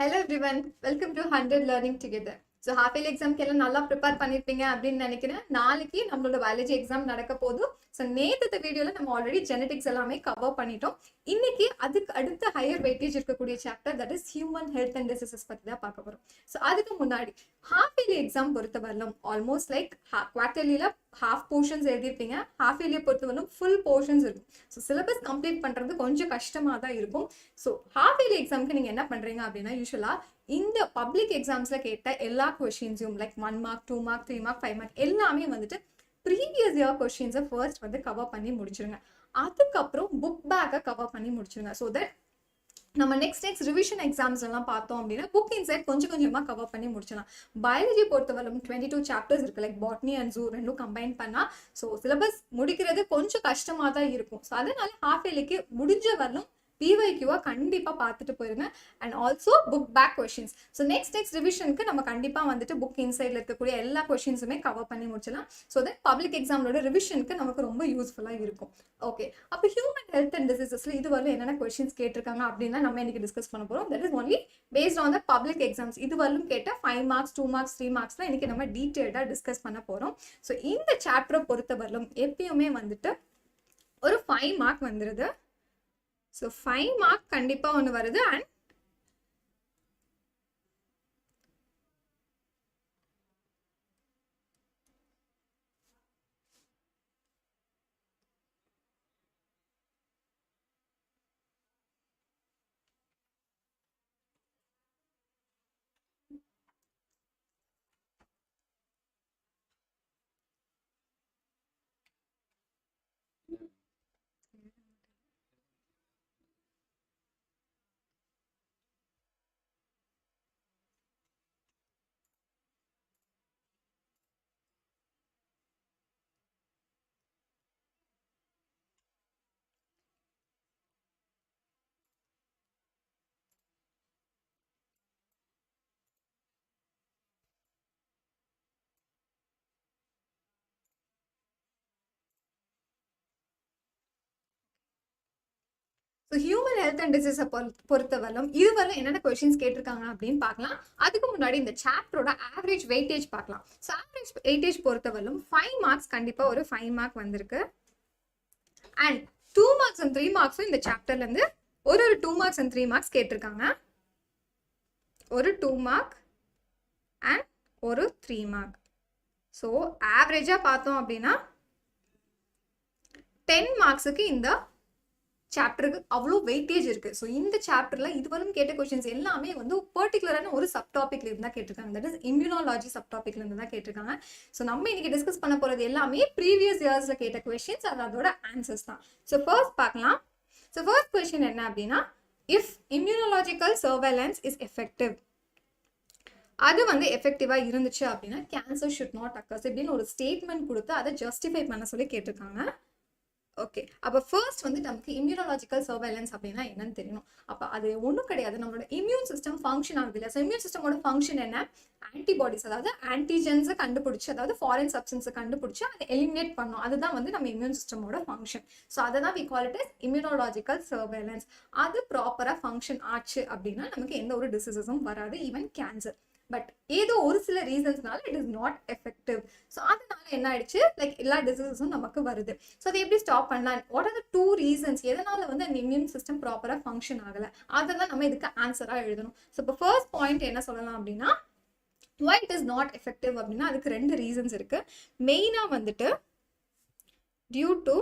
Hello everyone, welcome to 100 Learning Together. So half yearly exam எல்லாம் நல்லா prepare பண்ணிருப்பீங்க அப்படின்னு நினைக்கிறேன். நாளைக்கு நம்மளோட பயாலஜி எக்ஸாம் நடக்க போகுது. ஸோ நேற்று வீடியோல நம்ம ஆல்ரெடி ஜெனடிக்ஸ் எல்லாமே கவர் பண்ணிட்டோம். இன்னைக்கு அதுக்கு அடுத்த ஹையர் வெயிட்டேஜ் இருக்கக்கூடிய chapter that is human health and diseases பத்தி தான் பார்க்க போறோம். ஸோ அதுக்கு முன்னாடி ஹாஃப் இயர்லி எக்ஸாம் பொறுத்தவரையிலும் ஆல்மோஸ்ட் லைக் குவார்டர்லியில ஹாஃப் போர்ஷன்ஸ் எழுதிருப்பீங்க. ஹாஃப் இயர்லியை பொறுத்தவரையிலும் ஃபுல் போர்ஷன்ஸ் இருக்கும். ஸோ சிலபஸ் கம்ப்ளீட் பண்றது கொஞ்சம் கஷ்டமா தான் இருக்கும். ஸோ ஹாஃப் இயர்லி எக்ஸாம்க்கு நீங்க என்ன பண்றீங்க அப்படின்னா யூஸ்வலா இந்த பப்ளிக் எக்ஸாம்ஸ்ல கேட்ட எல்லா கொஸ்டின்ஸையும் like 1 mark 2 mark 3 mark 5 mark எல்லாமே வந்துட்டு ப்ரீவியஸ் இயர் கொஸ்டின்ஸை ஃபர்ஸ்ட் வந்து கவர் பண்ணி முடிச்சிருங்க. அதுக்கப்புறம் புக் பேக்கை கவர் பண்ணி முடிச்சிருங்க. ஸோ தட் நம்ம நெக்ஸ்ட் ரிவிஷன் எக்ஸாம்ஸ் எல்லாம் பார்த்தோம் அப்படின்னா புக் இன்சைட் கொஞ்சம் கொஞ்சமாக கவர் பண்ணி முடிச்சிடலாம். பயாலஜி பொறுத்தவரைக்கும் 22 சாப்டர்ஸ் இருக்கு, லைக் பாட்னி அண்ட் ஜூ ரெண்டும் கம்பைன் பண்ணா ஸோ சிலபஸ் முடிக்கிறது கொஞ்சம் கஷ்டமாக தான் இருக்கும். ஸோ அதனால ஹாஃப் இயர்லிக்கு முடிஞ்ச வரலும் பிவைக்யூவா கண்டிப்பா பார்த்துட்டு போயிருங்க. And also book back questions. So next ரிவிஷனுக்கு நம்ம கண்டிப்பா வந்துட்டு புக் இன்சைட்ல இருக்கக்கூடிய எல்லா கொஸ்டின்ஸுமே கவர் பண்ணி முடிச்சலாம். ஸோ தட் பப்ளிக் எக்ஸாமோட ரிவிஷனுக்கு நமக்கு ரொம்ப யூஸ்ஃபுல்லா இருக்கும். ஓகே, அப்போ ஹியூமன் ஹெல்த் அண்ட் டிசீசஸ்ல இதுவரை என்னென்ன கொஸ்டின்ஸ் கேட்டிருக்காங்க அப்படின்னா நம்ம இன்னைக்கு டிஸ்கஸ் பண்ண போறோம். That is only based on the public exams. இதுவரையும் கேட்ட 5 மார்க்ஸ் 2 மார்க்ஸ் 3 மார்க்ஸ்லாம் இன்னைக்கு நம்ம டீட்டெயில்டா டிஸ்கஸ் பண்ண போறோம். ஸோ இந்த சாப்டரை பொறுத்தவரையிலும் எப்பயுமே வந்துட்டு ஒரு 5 மார்க் வந்துருது. ஸோ 5 மார்க் கண்டிப்பாக ஒன்று வருது. And so human health and டிசீஸை பொறுத்தவரையிலும் இதுவரை என்னென்ன கொஸ்டின்ஸ் கேட்டிருக்காங்க அப்படின்னு பார்க்கலாம். அதுக்கு முன்னாடி இந்த சாப்டரோட ஆவரேஜ் வெயிட்டேஜ் பார்க்கலாம். ஸோ ஆவரேஜ் வெயிட்டேஜ் பொறுத்தவரையிலும் 5 மார்க்ஸ் கண்டிப்பாக ஒரு 5 மார்க் வந்திருக்கு. அண்ட் 2 மார்க்ஸ் அண்ட் 3 மார்க்ஸும் இந்த சாப்டர்ல இருந்து ஒரு 2 மார்க்ஸ் அண்ட் 3 மார்க்ஸ் கேட்டிருக்காங்க. ஒரு 2 மார்க் அண்ட் ஒரு 3 மார்க். ஸோ ஆவரேஜாக பார்த்தோம் அப்படின்னா 10 மார்க்ஸுக்கு இந்த சாப்டருக்கு அவ்வளோ வெயிட்டேஜ் இருக்கு. ஸோ இந்த சாப்டர்ல இதுவரையும் கேட்ட கொஸ்டின்ஸ் எல்லாமே வந்து பர்டிகுலரான ஒரு சப் டாபிக்ல இருந்து தான் கேட்டிருக்காங்க. தட் இஸ் இம்யூனாலஜி சப் டாபிக்ல இருந்து தான் கேட்டிருக்காங்க. ஸோ நம்ம இன்னைக்கு டிஸ்கஸ் பண்ண போறது எல்லாமே ப்ரீவியஸ் இயர்ஸ்ல கேட்ட கொஸ்டின்ஸ், அதோட ஆன்சர்ஸ் தான். ஸோ ஃபர்ஸ்ட் பார்க்கலாம். ஸோ ஃபர்ஸ்ட் கொஸ்டின் என்ன அப்படின்னா, if immunological surveillance is effective, அது வந்து எஃபெக்டிவா இருந்துச்சு அப்படின்னா கேன்சர் ஷுட் நாட் அக்கர்ஸ் இப்படின்னு ஒரு ஸ்டேட்மெண்ட் கொடுத்து அதை ஜஸ்டிஃபை பண்ண சொல்லி கேட்டிருக்காங்க. ஓகே, அப்போ ஃபர்ஸ்ட் வந்து நமக்கு இம்யூனாலஜிக்கல் சர்வேலன்ஸ் அப்படின்னா என்னன்னு தெரியணும். அப்போ அது ஒன்றும் கிடையாது, நம்மளோட இம்யூன் சிஸ்டம் ஃபங்க்ஷன் ஆகுது இல்லையா. ஸோ இம்யூன் சிஸ்டமோட ஃபங்க்ஷன் என்ன, ஆன்டிபாடிஸ் அதாவது ஆன்டிஜென்ஸை கண்டுபிடிச்சி, அதாவது ஃபாரின் சப்ஸ்டன்ஸை கண்டுபிடிச்சி அதை எலிமினேட் பண்ணோம். அதுதான் வந்து நம்ம இம்யூன் சிஸ்டமோட ஃபங்க்ஷன். ஸோ அதை தான் we call it as immunological surveillance. அது ப்ராப்பராக ஃபங்க்ஷன் ஆச்சு அப்படின்னா நமக்கு எந்த ஒரு டிசீசஸும் வராது, ஈவன் கேன்சர். பட் ஏதோ ஒரு சில ரீசன்ஸ்னால it is not effective. So அதனால என்ன ஆயிடுச்சு, லைக் எல்லா டிசீசஸும் நமக்கு வருது. ஸோ அதை எப்படி ஸ்டாப் பண்ணலாம், வாட் ஆர் த 2 ரீசன்ஸ் எதனால வந்து அந்த இம்யூன் சிஸ்டம் ப்ராப்பராக ஃபங்க்ஷன் ஆகலை, அதெல்லாம் நம்ம இதுக்கு ஆன்சராக எழுதணும். ஸோ இப்போ ஃபர்ஸ்ட் பாயிண்ட் என்ன சொல்லலாம் அப்படின்னா, why it is not effective அப்படின்னா அதுக்கு 2 ரீசன்ஸ் இருக்கு. மெயினா வந்துட்டு டியூ டு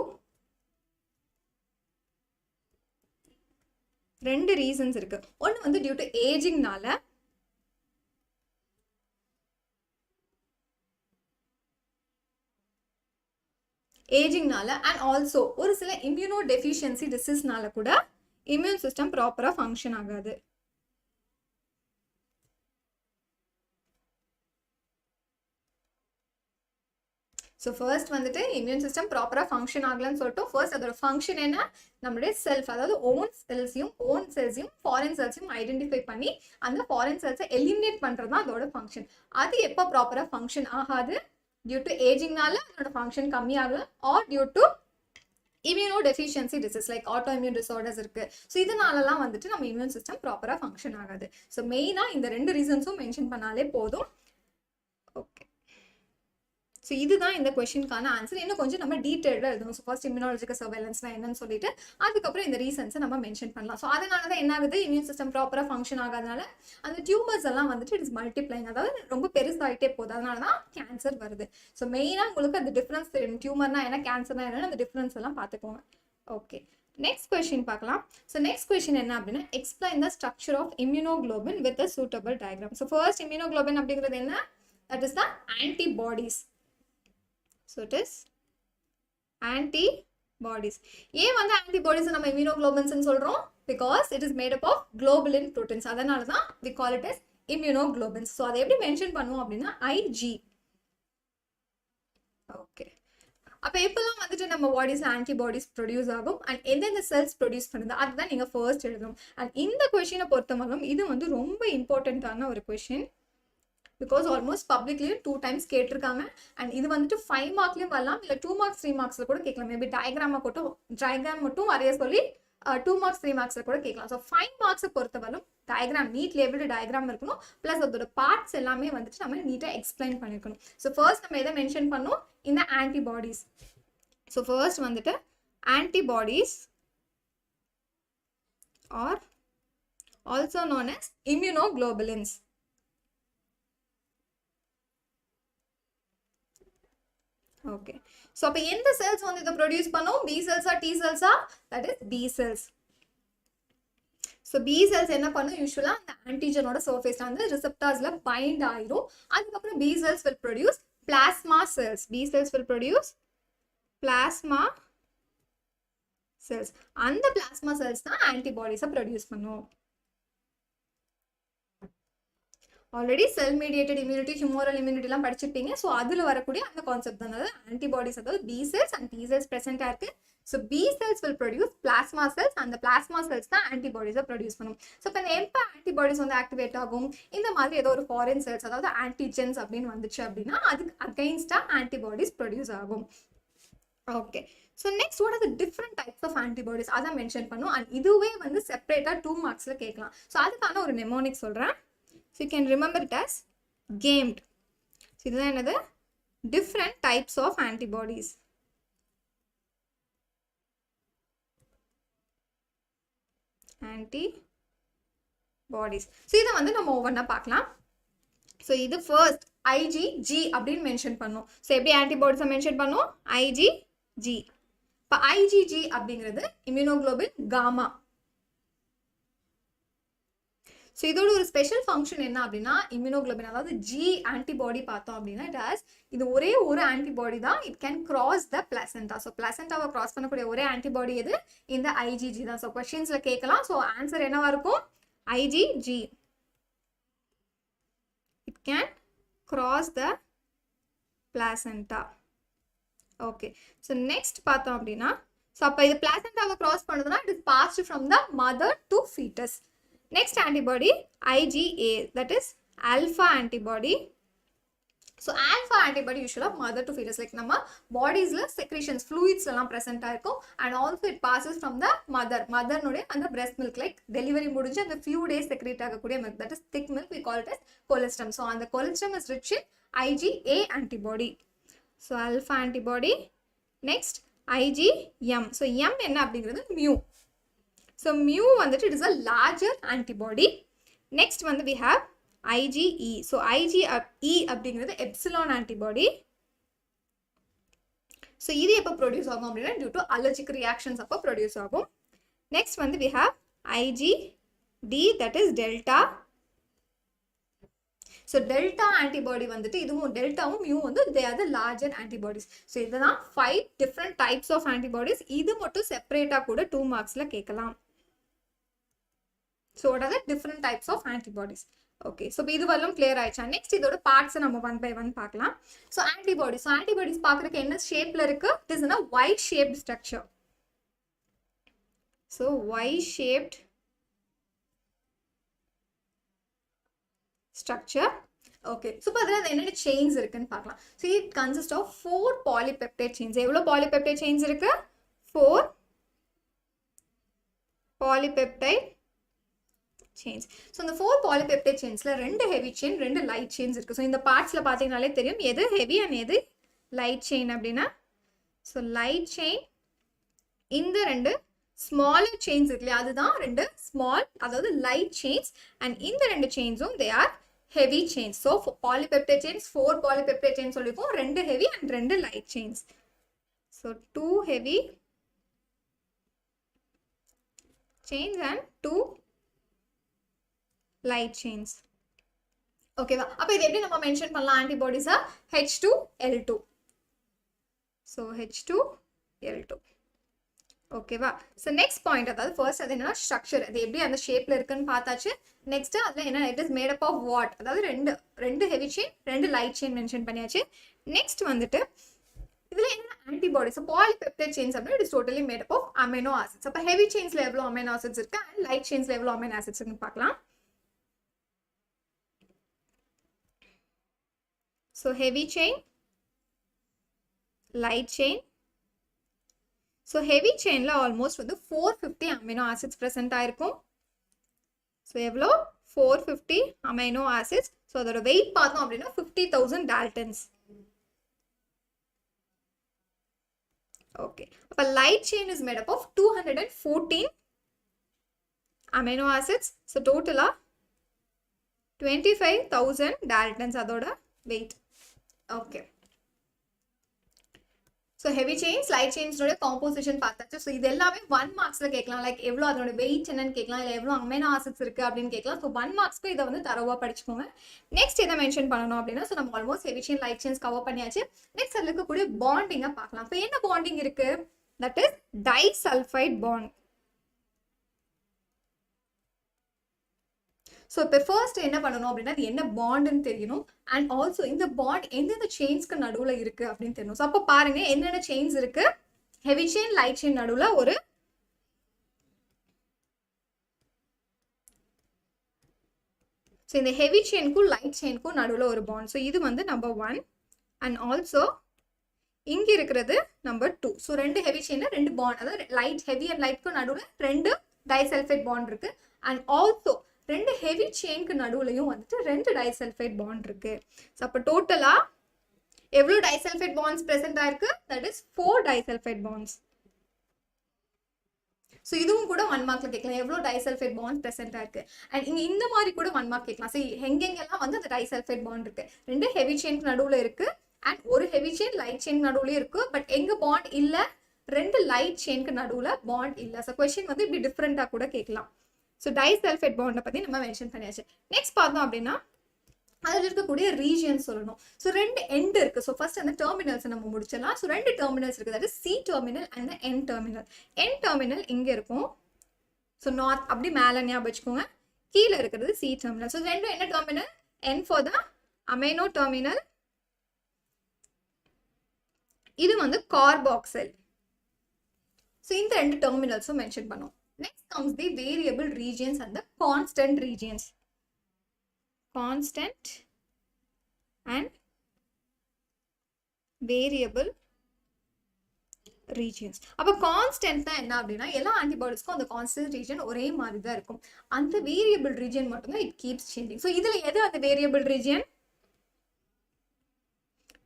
2 ரீசன்ஸ் இருக்கு. ஒன்று வந்து டியூ டு ஏஜிங்னால, அண்ட் ஆல்சோ ஒரு சில இம்யூனோ டெஃபிஷியன்சி டிசீஸ்னால கூட இம்யூன் சிஸ்டம் ப்ராப்பரா ஃபங்க்ஷன் ஆகாது. ஸோ ஃபர்ஸ்ட் வந்துட்டு இம்யூன் சிஸ்டம் ப்ராப்பராக ஃபங்க்ஷன் ஆகலன்னு சொல்லிட்டு ஃபர்ஸ்ட் அதோட ஃபங்க்ஷன் என்ன, நம்மளுடைய செல்ஃப் அதாவது ஓன் செல்ஸையும் ஃபாரின் செல்ஸையும் ஐடென்டிஃபை பண்ணி அந்த ஃபாரின் செல்ஸை எலிமினேட் பண்ணுறது தான் அதோட ஃபங்க்ஷன். அது எப்போ ப்ராப்பராக ஃபங்க்ஷன் ஆகாது, டியூ டு ஏஜிங்னால அதோட ஃபங்க்ஷன் கம்மியாகலாம், or due to immunodeficiency disease like autoimmune disorders இருக்கு. ஸோ இதனாலலாம் வந்துட்டு நம்ம இம்யூன் சிஸ்டம் ப்ராப்பராக ஃபங்க்ஷன் ஆகாது. ஸோ மெயினாக இந்த 2 ரீசன்ஸும் மென்ஷன் பண்ணாலே போதும். ஓகே, ஸோ இதுதான் இந்த கொஸ்டினுக்கான ஆன்சர். இன்னும் கொஞ்சம் நம்ம டீட்டெயிலாக எழுதணும். ஸோ ஃபர்ஸ்ட் இம்யூனாலஜிக்கல் சர்வேலன்ஸ்னா என்னன்னு சொல்லிட்டு அதுக்கப்புறம் இந்த ரீசன்ஸை நம்ம மென்ஷன் பண்ணலாம். ஸோ அதனால தான் என்ன ஆகுது, இம்யூன் சிஸ்டம் ப்ராப்பராக ஃபங்க்ஷன் ஆகாதனால அந்த டியூமர்ஸ் எல்லாம் வந்துட்டு இட்ஸ் மல்டிப்ளைங், அதாவது ரொம்ப பெருசாகிட்டே போகுது. அதனால தான் கேன்சர் வருது. ஸோ மெயினாக உங்களுக்கு அந்த டிஃப்ரென்ஸ் தெரியும். டியூமர்னா என்ன, கேன்சர்னா என்னன்னு அந்த டிஃப்ரென்ஸ் எல்லாம் பார்த்துக்கோங்க. ஓகே, நெக்ஸ்ட் கொஸ்டின் பார்க்கலாம். ஸோ நெக்ஸ்ட் கொஸ்டின் என்ன அப்படின்னா, explain the structure of immunoglobin with a suitable diagram. So first immunoglobin அப்படிங்கிறது என்ன, that is the antibodies. So it is antibodies. ஏன் வந்து antibodies நம்ம immunoglobulins ன்னு சொல்றோம்? Because it is made up of globulin proteins. அதனால தான் we call it as immunoglobulins. So அதை எப்படி மென்ஷன் பண்ணுவோம் அப்படின்னா IG. ஓகே, அப்போ எப்பெல்லாம் வந்துட்டு நம்ம பாடிஸ்ல ஆன்டிபாடிஸ் ப்ரொடியூஸ் ஆகும் அண்ட் எந்தெந்த செல்ஸ் ப்ரொடியூஸ் பண்ணுது அதுதான் நீங்கள் ஃபர்ஸ்ட் எழுதணும். அண்ட் இந்த கொஸ்டினை பொறுத்தவரைக்கும் இது வந்து ரொம்ப இம்பார்ட்டண்ட்டான ஒரு கொஸ்டின். பிகாஸ் ஆல்மோஸ்ட் பப்ளிக்லேயும் 2 times கேட்டிருக்காங்க. அண்ட் இது வந்துட்டு 5 மார்க்லேயும் வரலாம், இல்லை 2 marks 3 marksல கூட கேட்கலாம். மேபி டயக்ராம் மட்டும் வரைய சொல்லி 2 marks 3 marksல கூட கேட்கலாம். ஸோ 5 marksை பொறுத்தவரைக்கும் டயக்ராம், நீட் லேபிள்டு டயக்ராம் இருக்கணும். ப்ளஸ் அதோட பார்ட்ஸ் எல்லாமே வந்துட்டு நம்ம நீட்டாக எக்ஸ்பிளைன் பண்ணிருக்கணும். ஸோ ஃபர்ஸ்ட் நம்ம எதை மென்ஷன் பண்ணோம், இந்த ஆன்டிபாடிஸ். ஸோ ஃபர்ஸ்ட் வந்துட்டு antibodies are also known as immunoglobulins. Okay, so அப்போ எந்த செல்ஸ் வந்து இதை ப்ரொடியூஸ் பண்ணும், பி செல்ஸா டி செல்ஸா, that is B cells. So B cells என்ன பண்ணும், யூஸ்வலாக அந்த ஆன்டிஜனோட சர்ஃபேஸ்ல வந்து ரிசெப்டார்ஸ்ல பைண்ட் ஆயிரும். அதுக்கப்புறம் B cells will produce plasma cells. B cells will produce plasma cells. அந்த பிளாஸ்மா செல்ஸ் தான் ஆன்டிபாடிஸை ப்ரொடியூஸ் பண்ணும். Already cell mediated immunity, humoral இம்யூனிட்டிலாம் படிச்சிருப்பீங்க. ஸோ அதில் வரக்கூடிய அந்த கான்செப்ட் தான் ஆன்டிபாடிஸ். அதாவது B cells and T cells ப்ரெசென்ட்டாக இருக்கு. So B cells will produce plasma cells. அந்த பிளாஸ்மா செல்ஸ் தான் ஆன்டிபாடிஸை ப்ரொடியூஸ் பண்ணும். ஸோ இப்போ எப்போ ஆன்டிபாடிஸ் வந்து ஆக்டிவேட் ஆகும், இந்த மாதிரி ஏதோ ஒரு ஃபாரின் செல்ஸ், அதாவது ஆன்டிஜென்ஸ் அப்படின்னு வந்துச்சு அப்படின்னா அதுக்கு அகைன்ஸ்டாக ஆன்டிபாடிஸ் ப்ரொடியூஸ் ஆகும். Okay, so next what are the different types of antibodies அதை மென்ஷன் பண்ணும். அண்ட் இதுவே வந்து செப்பரேட்டாக 2 marksல கேட்கலாம். ஸோ அதுக்கான ஒரு நெமோனிக் சொல்கிறேன். So you can remember it as gamed. So this is another different types of antibodies. Antibodies. So இதை வந்து நம்ம ஒவ்வொன்றா பார்க்கலாம். ஸோ இது ஃபர்ஸ்ட் IgG அப்படின்னு மென்ஷன் பண்ணும். ஸோ எப்படி ஆன்டிபாடிஸை மென்ஷன் பண்ணும், IgG. இப்போ IgG அப்படிங்கிறது இம்யூனோகுளோபின் காமா. ஸோ இதோட ஒரு ஸ்பெஷல் ஃபங்க்ஷன் என்ன அப்படின்னா, இம்யூனோகுளோபின் அதாவது ஜி ஆன்டிபாடி பார்த்தோம் அப்படின்னா இது ஒரே ஒரு ஆன்டிபாடி தான். It can cross the placenta. So பிளாசென்டாவை கிராஸ் பண்ணக்கூடிய ஒரே ஆன்டிபாடி எது, இந்த ஐஜிஜி தான். ஸோ கொஸ்டின்ஸ்ல கேட்கலாம். ஸோ ஆன்சர் என்னவா இருக்கும், IgG. It can cross the placenta. Okay, so next பார்த்தோம் அப்படின்னா, ஸோ அப்போ இது பிளாசென்டாவை கிராஸ் பண்ணுதுன்னா it is passed from the mother to foetus. Next antibody IgA, that is alpha antibody. So alpha antibody usually mother to fetus, like நம்ம பாடிஸ்ல secretions fluids எல்லாம் present ஆயிருக்கும். And also it passes from the mother நோட அந்த breast milk, like delivery முடிஞ்சு அந்த few days secrete ஆகக்கூடிய milk, that is thick milk, we call it as colostrum. So அந்த colostrum is rich in IgA antibody. So alpha antibody. Next IgM. So M என்ன அப்படிங்கிறது mu. So mu வந்துட்டு it is a larger antibody. Next வந்து we have IgE. So IgE அப்படிங்கிறது epsilon antibody. So இது எப்போ produce ஆகும் அப்படின்னா due to allergic reactions அப்போ ப்ரொடியூஸ் ஆகும். Next வந்து we have IgD, that is delta. So delta antibody வந்துட்டு இதுவும் டெல்டாவும் மியூ வந்து they are the larger antibodies. So இதுதான் 5 different types of antibodies. இது மட்டும் செப்பரேட்டா கூட 2 marksல கேட்கலாம். So what are the different types of antibodies? Okay, so இது வரலும் clear ஆயிடுச்சா? Next இதோட parts நம்ம one by one பார்க்கலாம். So antibodies. So antibodies பார்க்கறதுக்கு என்ன ஷேப்ல இருக்கு? It is in a Y-shaped structure. So Y-shaped structure. Okay, so அதில் என்னென்ன chains இருக்குன்னு பார்க்கலாம். So it consists of 4 polypeptide chains. எவ்வளோ polypeptide chains இருக்கு? 4 polypeptide chains. So இந்த 4 polypeptide chainsல ரெண்டு heavy chain ரெண்டு light chains இருக்கு. So இந்த பார்ட்ஸ்ல பாத்தீங்கனாலே தெரியும் எது heavy and எது light chain அப்படினா. So light chain இந்த ரெண்டு smaller chains இருக்குல அதுதான் ரெண்டு small அதாவது light chains and இந்த ரெண்டு chainsum they are heavy chains. So for polypeptide chains 4 polypeptide chains சொல்லிருக்கோம் ரெண்டு heavy and ரெண்டு light chains. So 2 heavy chains and 2 light chains. Okay va appo idu eppadi nama mention pannalam antibodies are H2L2. So H2L2. Okay va. So next point adha first adu enna structure adu eppadi and shape la irukku nu paathachu. Next adha enna it is made up of what adha rendu heavy chain rendu light chain mention பண்ணியாச்சு. Next வந்துட்டு இதுல என்ன antibodies so polypeptide chains அப்படினா it is totally made up of amino acids. அப்ப heavy chainsல எவ்வளவு amino acids இருக்கு and light chainsல எவ்வளவு amino acids இருக்குன்னு பார்க்கலாம். So heavy chain, light chain. So heavy chain la almost வந்து 450 amino acids present ஆயிருக்கும். So எவ்வளவு 450 amino acids. So அதோட weight பார்த்தோம் அப்படினா 50,000 daltons. Okay. அப்ப light chain is made up of 214 amino acids. So total 25,000 daltons அதோட weight. Okay. So heavy chains, light chains நோட composition பார்த்தாச்சு. So இது எல்லாமே 1 marksல கேட்கலாம். Like எவ்வளவு அதோட weight என்னன்னு கேட்கலாம். இல்ல எவ்வளவு amino acids இருக்கு அப்படின்னு கேட்கலாம். So 1 marksக்கு இத வந்து தரவா படிச்சுக்கோங்க. Next எதை மென்ஷன் பண்ணனும் அப்படினா so நம்ம almost heavy chain, light chains cover பண்ணியாச்சு. Next அதுல இருக்கக்கூடிய bonding பார்க்கலாம். இப்போ என்ன bonding இருக்கு? That is disulfide bond. So இப்போ first என்ன பண்ணனும் அப்படினா அது என்ன bondன்னு தெரியணும் and also இந்த bond எந்தெந்த chainsக்கு நடுவுல இருக்கு அப்படினு தெரியணும். So அப்ப பாருங்க என்னென்ன chains இருக்கு heavy chain light chain நடுவுல ஒரு So இந்த heavy chainக்கும் light chainக்கும் நடுவுல ஒரு bond. So இது வந்து number 1 and also இங்க இருக்குறது number 2. So ரெண்டு heavy chain ரெண்டு bond அதாவது light heavy and lightக்கு நடுவுல ரெண்டு disulfide bond இருக்கு and also ரெண்டு heavy chainக்கு நடுவுலயும் வந்துட்டு ரெண்டு disulfide bond இருக்கு. So அப்ப டோட்டலா எவ்வளவு disulfide bonds present ஆயிருக்கு that is 4 disulfide bonds. So இதுவும் கூட 1 மார்க்ல கேட்கலாம் எவ்வளவு disulfide bonds present ஆயிருக்கு and இங்க இந்த மாதிரி கூட 1 மார்க் கேட்கலாம். So எங்கெங்கெல்லாம் வந்து அந்த disulfide bond இருக்கு ரெண்டு heavy chainக்கு நடுவுல இருக்கு and ஒரு heavy chain light chain நடுவுல இருக்கு பட் எங்க bond இல்ல ரெண்டு light chainக்கு நடுவுல bond இல்ல. So question வந்து இப்படி டிஃபரண்டா கூட கேட்கலாம். So disulfide bond பத்தி நம்ம மென்ஷன் பண்ணியாச்சு. நெக்ஸ்ட் பார்த்தோம் அப்படினா அதுல இருக்கக்கூடிய ரீஜியன் சொல்லணும். So ரெண்டு எண்ட் இருக்கு. So first அந்த டெர்மினல்ஸ் நம்ம முடிச்சலாம். So ரெண்டு டெர்மினல்ஸ் இருக்கு. that is C terminal and the N terminal. N terminal இங்க இருக்கும். So north அப்படி மேல ஞாபகம் வச்சுக்கோங்க. கீழ இருக்குது C terminal. So ரெண்டும் என்ன terminal? N for the amino terminal. இது வந்து carboxyl. So இந்த ரெண்டு டெர்மினல்ஸும் மென்ஷன் பண்ணோம். Next comes the variable regions and the constant regions. Constant and variable regions. அப்ப constant தான் என்ன அப்படினா எல்லா antibodiesக்கும் அந்த constant region ஒரே மாதிரி தான் இருக்கும். அந்த variable region மட்டும் தான் it keeps changing. So இதுல எது அந்த variable region?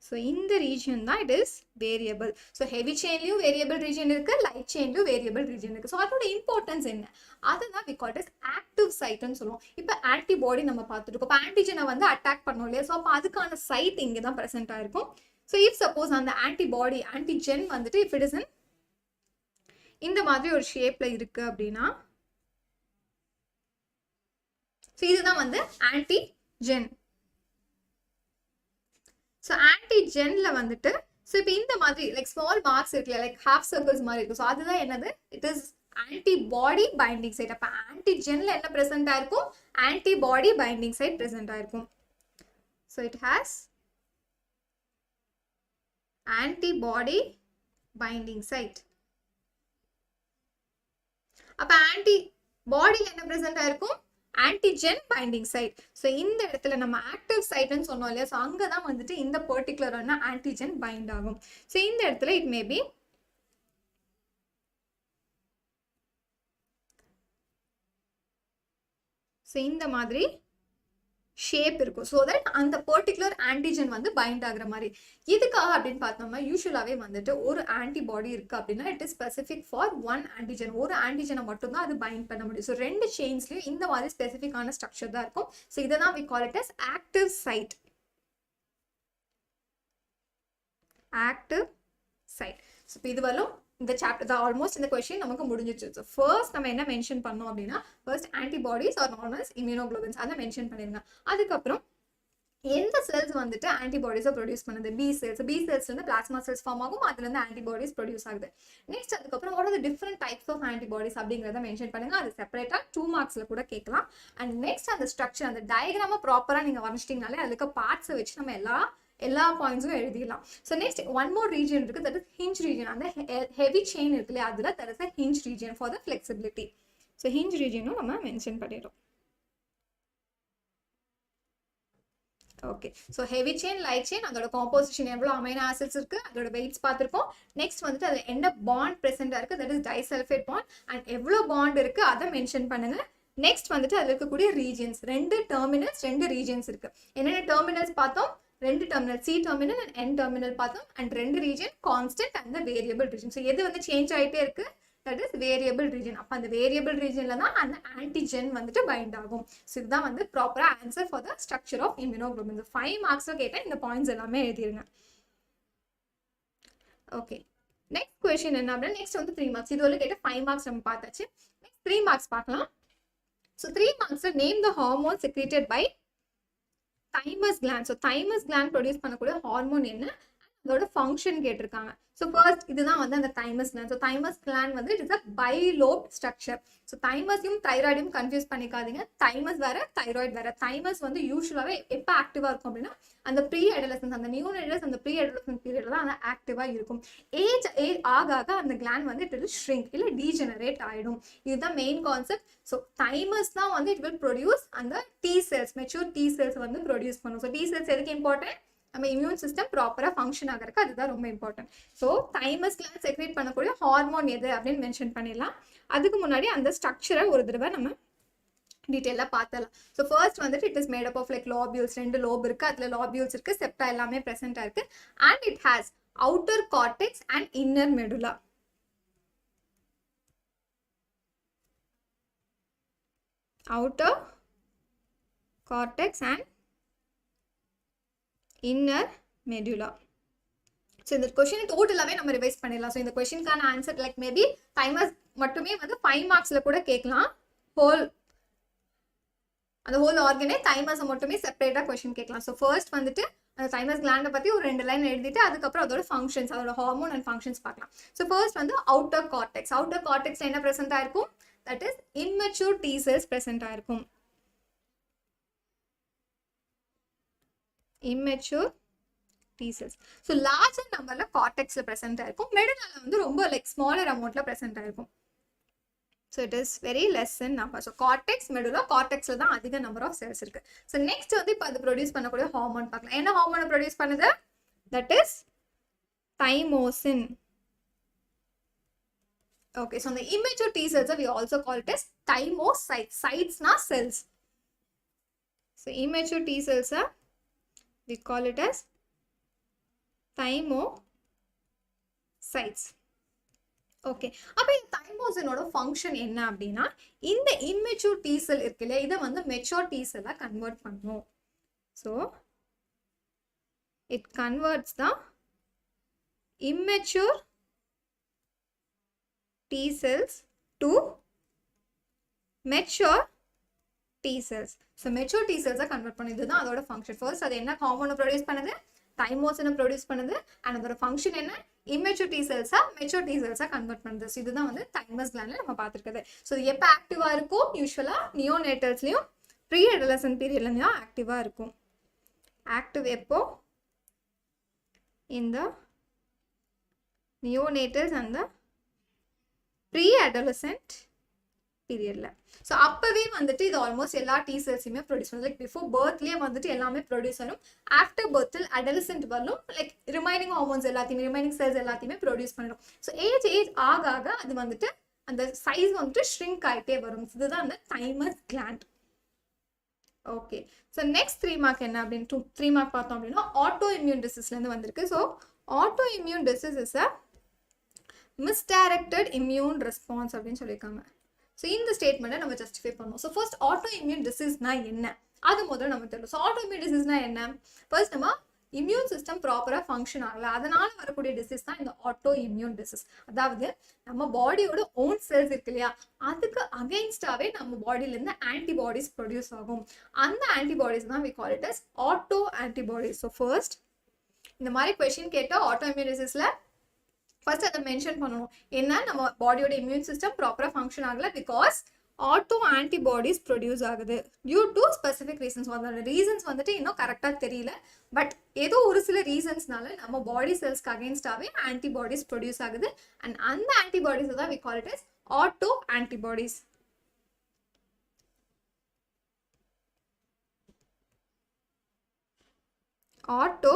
So இந்த region தான் it is variable. So heavy chainலயும் variable region இருக்கு, light chainலயும் variable region இருக்கு. So அதோட importance என்ன? அதுதான் we call it as active site ன்னு சொல்லுவோம். இப்போ antibody நம்ம பார்த்துட்டோம். இப்போ antigen வந்து அட்டாக் பண்ணோம் இல்லையா? So அப்ப அதுக்கான சைட் இங்க தான் present ஆயிருக்கும். So if suppose அந்த antibody antigen வந்துட்டு if it is in இந்த மாதிரி ஒரு ஷேப்ல இருக்கு அப்படினா So இதுதான் வந்து antigen. So antigenல வந்துட்டு so இப்போ இந்த மாதிரி like small marks இருக்குல like half circles மாதிரி இருக்கு. So அதுதான் என்னது? It is antibody binding site. அப்ப antigenல என்ன present ஆயிருக்கும்? Antibody binding site present ஆயிருக்கும். So it has antibody binding site. அப்ப antibody என்ன present ஆயிருக்கும்? Antigen binding site. So இந்த இடத்துல நம்ம active site ன்னு சொன்னோம் இல்லையா? So அங்க தான் வந்துட்டு இந்த particular antigen bind ஆகும். So இந்த இடத்துல it may be ஸோ இந்த மாதிரி ஷேப் இருக்கும். ஸோ தட் அந்த பர்டிகுலர் ஆன்டிஜன் வந்து பைண்ட் ஆகுற மாதிரி. இதுக்காக அப்படின்னு பார்த்தோம்னா யூஸ்வலாகவே வந்துட்டு ஒரு ஆன்டிபாடி இருக்கு அப்படின்னா it is specific for one antigen. ஒரு ஆன்டிஜனை மட்டும்தான் அது பைண்ட் பண்ண முடியும். ஸோ ரெண்டு செயின்ஸ்லையும் இந்த மாதிரி ஸ்பெசிஃபிக்கான ஸ்ட்ரக்சர் தான் இருக்கும். ஸோ இதை தான் we call it as active site. Active site. So இப்போ இது வரலும் இந்த சாப்டர் தான் ஆல்மோஸ்ட் இந்த கொஸ்டின் நமக்கு முடிஞ்சிச்சு. ஸோ ஃபர்ஸ்ட் நம்ம என்ன மென்ஷன் பண்ணோம் அப்படின்னா first antibodies are normal immunoglobins அதை மென்ஷன் பண்ணிருங்க. அதுக்கப்புறம் எந்த செல்ஸ் வந்துட்டு ஆன்டிபாடிஸை ப்ரொடியூஸ் பண்ணுது? பி செல்ஸ்லேருந்து பிளாஸ்மா செல்ஸ் ஃபார்ம் ஆகும், அதுலேருந்து ஆன்டிபாடிஸ் ப்ரொடியூஸ் ஆகுது. நெக்ஸ்ட் அதுக்கப்புறம் what are the different types of antibodies அப்படிங்கிறத மென்ஷன் பண்ணுங்க. அது செப்பரேட்டாக 2 மார்க்ஸில் கூட கேட்கலாம். அண்ட் நெக்ஸ்ட் அந்த ஸ்ட்ரக்சர் அந்த டயக்ராமை ப்ராப்பராக நீங்கள் வரைஞ்சிட்டிங்கனாலே அதுக்கு பார்ட்ஸை வச்சு நம்ம எல்லா பாயிண்ட்ஸும் எழுதிடலாம். So next one more region இருக்கு, தட் இஸ் ஹிஞ்ச் ரீஜன். அந்த ஹெவி செயின் இருக்கு இல்லையா, அதில் that is a hinge region for the flexibility. So hinge ரீஜனும் நம்ம மென்ஷன் பண்ணிடுறோம். Okay, so heavy chain, light chain, அதோட காம்போசிஷன் எவ்வளோ அமைனோ ஆசிட்ஸ் இருக்கு, அதோட வெயிட்ஸ் பார்த்துருக்கோம். நெக்ஸ்ட் வந்துட்டு அது என்ன பாண்ட் ப்ரெசென்ட்டாக இருக்கு, that is disulphate bond. And எவ்வளோ பாண்ட் இருக்கு அதை மென்ஷன் பண்ணுங்க. நெக்ஸ்ட் வந்துட்டு அதில் இருக்கக்கூடிய ரீஜன்ஸ், 2 டெர்மினல்ஸ் 2 ரீஜன்ஸ் இருக்கு. என்னென்ன டெர்மினல்ஸ் பார்த்தோம்? 2 terminal, C terminal and N terminal பார்த்தோம். And 2 region constant and variable region. So எது வந்து சேஞ்ச் ஆகிட்டே இருக்கு, தட் இஸ் வேரியபிள் ரீஜன். அப்போ அந்த வேரியபிள் ரீஜன்ல தான் அந்த ஆன்டிஜென் வந்துட்டு பைண்ட் ஆகும். ஸோ இதுதான் வந்து ப்ராப்பரா answer for the structure of immunoglobin. 5 மார்க்ஸில் கேட்டால் இந்த பாயிண்ட்ஸ் எல்லாமே எழுதிருங்க. ஓகே, நெக்ஸ்ட் கொஸ்டின் என்ன அப்படின்னா நெக்ஸ்ட் வந்து 3 மார்க்ஸ். இது வந்து கேட்ட 5 மார்க்ஸ் நம்ம பார்த்தாச்சு. நெக்ஸ்ட் 3 மார்க்ஸ் பார்க்கலாம். So 3 marks name the hormone secreted by thymus gland. So thymus gland produce பண்ணக்கூடிய ஹார்மோன் என்ன, அதோட ஃபங்க்ஷன் கேட்டிருக்காங்க. ஸோ ஃபர்ஸ்ட் இதுதான் வந்து அந்த thymus gland. So thymus gland வந்து it is a bilobed structure. So தைமஸையும் தைராய்டையும் கன்ஃபியூஸ் பண்ணிக்காதீங்க. தைமஸ் வேற, தைராய்டு வேற. தைமஸ் வந்து யூஸ்வலாகவே எப்போ ஆக்டிவாக இருக்கும் அப்படின்னா அந்த ப்ரீ அடலசன்ஸ், அந்த நியூனேட்டஸ், அந்த ப்ரீ அடலசன்ஸ் பீரியட்ல தான் அந்த ஆக்டிவாக இருக்கும். ஏஜ் ஆக அந்த கிளாண்ட் வந்து இட் வில் ஷ்ரிங்க் இல்லை டீஜெனரேட் ஆகிடும். இதுதான் மெயின் கான்செப்ட். ஸோ தைமஸ் தான் வந்து இட் வில் ப்ரொடியூஸ் அந்த T cells, mature T cells வந்து ப்ரொடியூஸ் பண்ணும். ஸோ டி செல்ஸ் எதுக்கு இம்பார்ட்டன்ட்? நம்ம இம்யூன் சிஸ்டம் ப்ராப்பராக ஃபங்க்ஷன் ஆகிறதுக்கு அதுதான் ரொம்ப important. So thymus gland secrete பண்ணக்கூடிய ஹார்மோன் எது அப்படின்னு மென்ஷன் பண்ணிடலாம். அதுக்கு முன்னாடி அந்த ஸ்ட்ரக்சரை ஒரு தடவை நம்ம டீட்டெயிலாக பார்த்தலாம். ஸோ ஃபர்ஸ்ட் வந்துட்டு it is made up of like lobules. 2 lobe இருக்கு, அதில் லாபியூல்ஸ் இருக்கு, செப்டா எல்லாமே ப்ரெசென்ட்டாக இருக்கு. And it has outer cortex and inner medulla. Outer cortex and inner medulla. So இந்த கொஸ்டின் டோட்டலாகவே நம்ம ரிவைஸ் பண்ணிடலாம். ஸோ இந்த கொஸ்டினுக்கான ஆன்சர் லைக் மேபி தைமஸ் மட்டுமே வந்து 5 மார்க்ஸில் கூட கேட்கலாம். அந்த ஹோல் ஆர்கனே தைமஸை மட்டுமே செப்பரேட்டாக கொஸ்டின் கேட்கலாம். ஸோ ஃபர்ஸ்ட் வந்துட்டு அந்த தைமஸ் கிளாண்டை பற்றி ஒரு 2 லைன் எழுதிட்டு அதுக்கப்புறம் அதோட ஃபங்க்ஷன்ஸ், அதோட ஹார்மோன் அண்ட் ஃபங்க்ஷன்ஸ் பார்க்கலாம். ஸோ ஃபர்ஸ்ட் வந்து அவுட்டர் கார்டெக்ஸ். அவுட்டர் கார்டெக்ஸ் என்ன ப்ரெசென்ட்டாக இருக்கும்? That is immature T cells ப்ரெசென்ட்டாக இருக்கும். immature T cells. So larger numberல cortex present ஆயிருக்கும். medulla வந்து ரொம்ப like smaller amountல present ஆயிருக்கும். So it is very less in number. So cortex, medulla, cortexல தான் அதிக number of cells இருக்கு. So next வந்து இப்போ அது ப்ரொடியூஸ் பண்ணக்கூடிய ஹார்மோன் பார்க்கலாம். என்ன ஹார்மோனை ப்ரொடியூஸ் பண்ணுது? That is thymosin. Okay, so the immature T cells we also call it as thymocytes. Cytes na cells. So immature T cells we call it as thymocytes. Okay, அப்ப இந்த தைமோசினோட function என்ன அப்படின்னா இந்த immature T cell இருக்குல்ல இதை வந்து mature T cell convert பண்ணும். So it converts the immature T cells to mature T cells. So mature T cells convert பண்ணுது தான் அதோட ஃபங்க்ஷன். ஃபர்ஸ்ட் அது என்ன ஹார்மோனை ப்ரொடியூஸ் பண்ணுது? தைமோசினை ப்ரொடியூஸ் பண்ணுது. அண்ட் அதோட ஃபங்க்ஷன் என்ன? immature T cells mature T cells convert பண்ணுது. ஸோ இதுதான் வந்து தைமஸ் கிளாண்ட்ல நம்ம பார்த்துருக்குது. ஸோ இது எப்போ ஆக்டிவா இருக்கும்? யூஸ்வலா நியோனேட்டல்ஸ்லயும் ப்ரீ அடலசன்ட் பீரியட்லயும் ஆக்டிவா இருக்கும். ஆக்டிவ் எப்போ? in the neonatals and the pre-adolescent periodல. ஸோ அப்பவே வந்துட்டு இது ஆல்மோஸ்ட் எல்லா T செல்ஸுமே ப்ரொடியூஸ் பண்ணும். லைக் பிஃபோர் பர்த்லேயே வந்துட்டு எல்லாமே ப்ரொடியூஸ் ஆகும். ஆஃப்டர் பர்த்தில் அடலசென்ட் வரலும் லைக் ரிமைனிங் ஹார்மோன்ஸ் எல்லாத்தையுமே ரிமைனிங் செல்ஸ் எல்லாத்தையுமே ப்ரொடியூஸ் பண்ணிடும். ஸோ ஏஜ் ஆக ஆக அது வந்துட்டு அந்த சைஸ் வந்துட்டு ஷ்ரிங்க் ஆகிட்டே வரும். இதுதான் அந்த thymus gland. Okay. So next 3 mark என்ன அப்படின்னு 3 மார்க் பார்த்தோம் அப்படின்னா ஆட்டோ இம்யூன் டிசீஸ்லேருந்து வந்திருக்கு. So auto immune disease is a misdirected immune response அப்படின்னு சொல்லியிருக்காங்க. ஸோ இந்த ஸ்டேட்மெண்ட்டை நம்ம ஜஸ்டிஃபை பண்ணணும். ஸோ ஃபர்ஸ்ட் ஆட்டோ இம்யூன் டிசீஸ்னா என்ன அது முதல்ல நமக்கு தெரியும். ஸோ ஆட்டோ இம்யூன் டிசீஸ்னா என்ன? ஃபர்ஸ்ட் நம்ம இம்யூன் சிஸ்டம் ப்ராப்பராக ஃபங்க்ஷன் ஆகலை, அதனால வரக்கூடிய டிசீஸ் தான் இந்த ஆட்டோ இம்யூன் டிசீஸ். அதாவது நம்ம பாடியோட ஓன் செல்ஸ் இருக்கு இல்லையா, அதுக்கு அகெயின்ஸ்டாவே நம்ம பாடியிலேருந்து ஆன்டிபாடிஸ் ப்ரொடியூஸ் ஆகும். அந்த ஆன்டிபாடிஸ் தான் we call it as auto antibodies. So first இந்த மாதிரி கொஸ்டின் கேட்டால் ஆட்டோ இம்யூன் டிசீஸில் ஃபர்ஸ்ட் அதை மென்ஷன் பண்ணணும். என்ன, நம்ம பாடியோட இம்யூன் சிஸ்டம் ப்ராப்பராக ஃபங்க்ஷன் ஆகலை பிகாஸ் ஆட்டோ ஆன்டிபாடிஸ் ப்ரொடியூஸ் ஆகுது டியூ டு ஸ்பெசிஃபிக் ரீசன்ஸ். அதோட ரீசன்ஸ் வந்துட்டு இன்னும் கரெக்டாக தெரியல, பட் ஏதோ ஒரு சில ரீசன்ஸ்னால நம்ம பாடி செல்ஸ்க்கு அகேன்ஸ்டாகவே ஆன்டிபாடிஸ் ப்ரொடியூஸ் ஆகுது. அண்ட் அந்த ஆன்டிபாடிஸ் தான் we call it as auto antibodies. Auto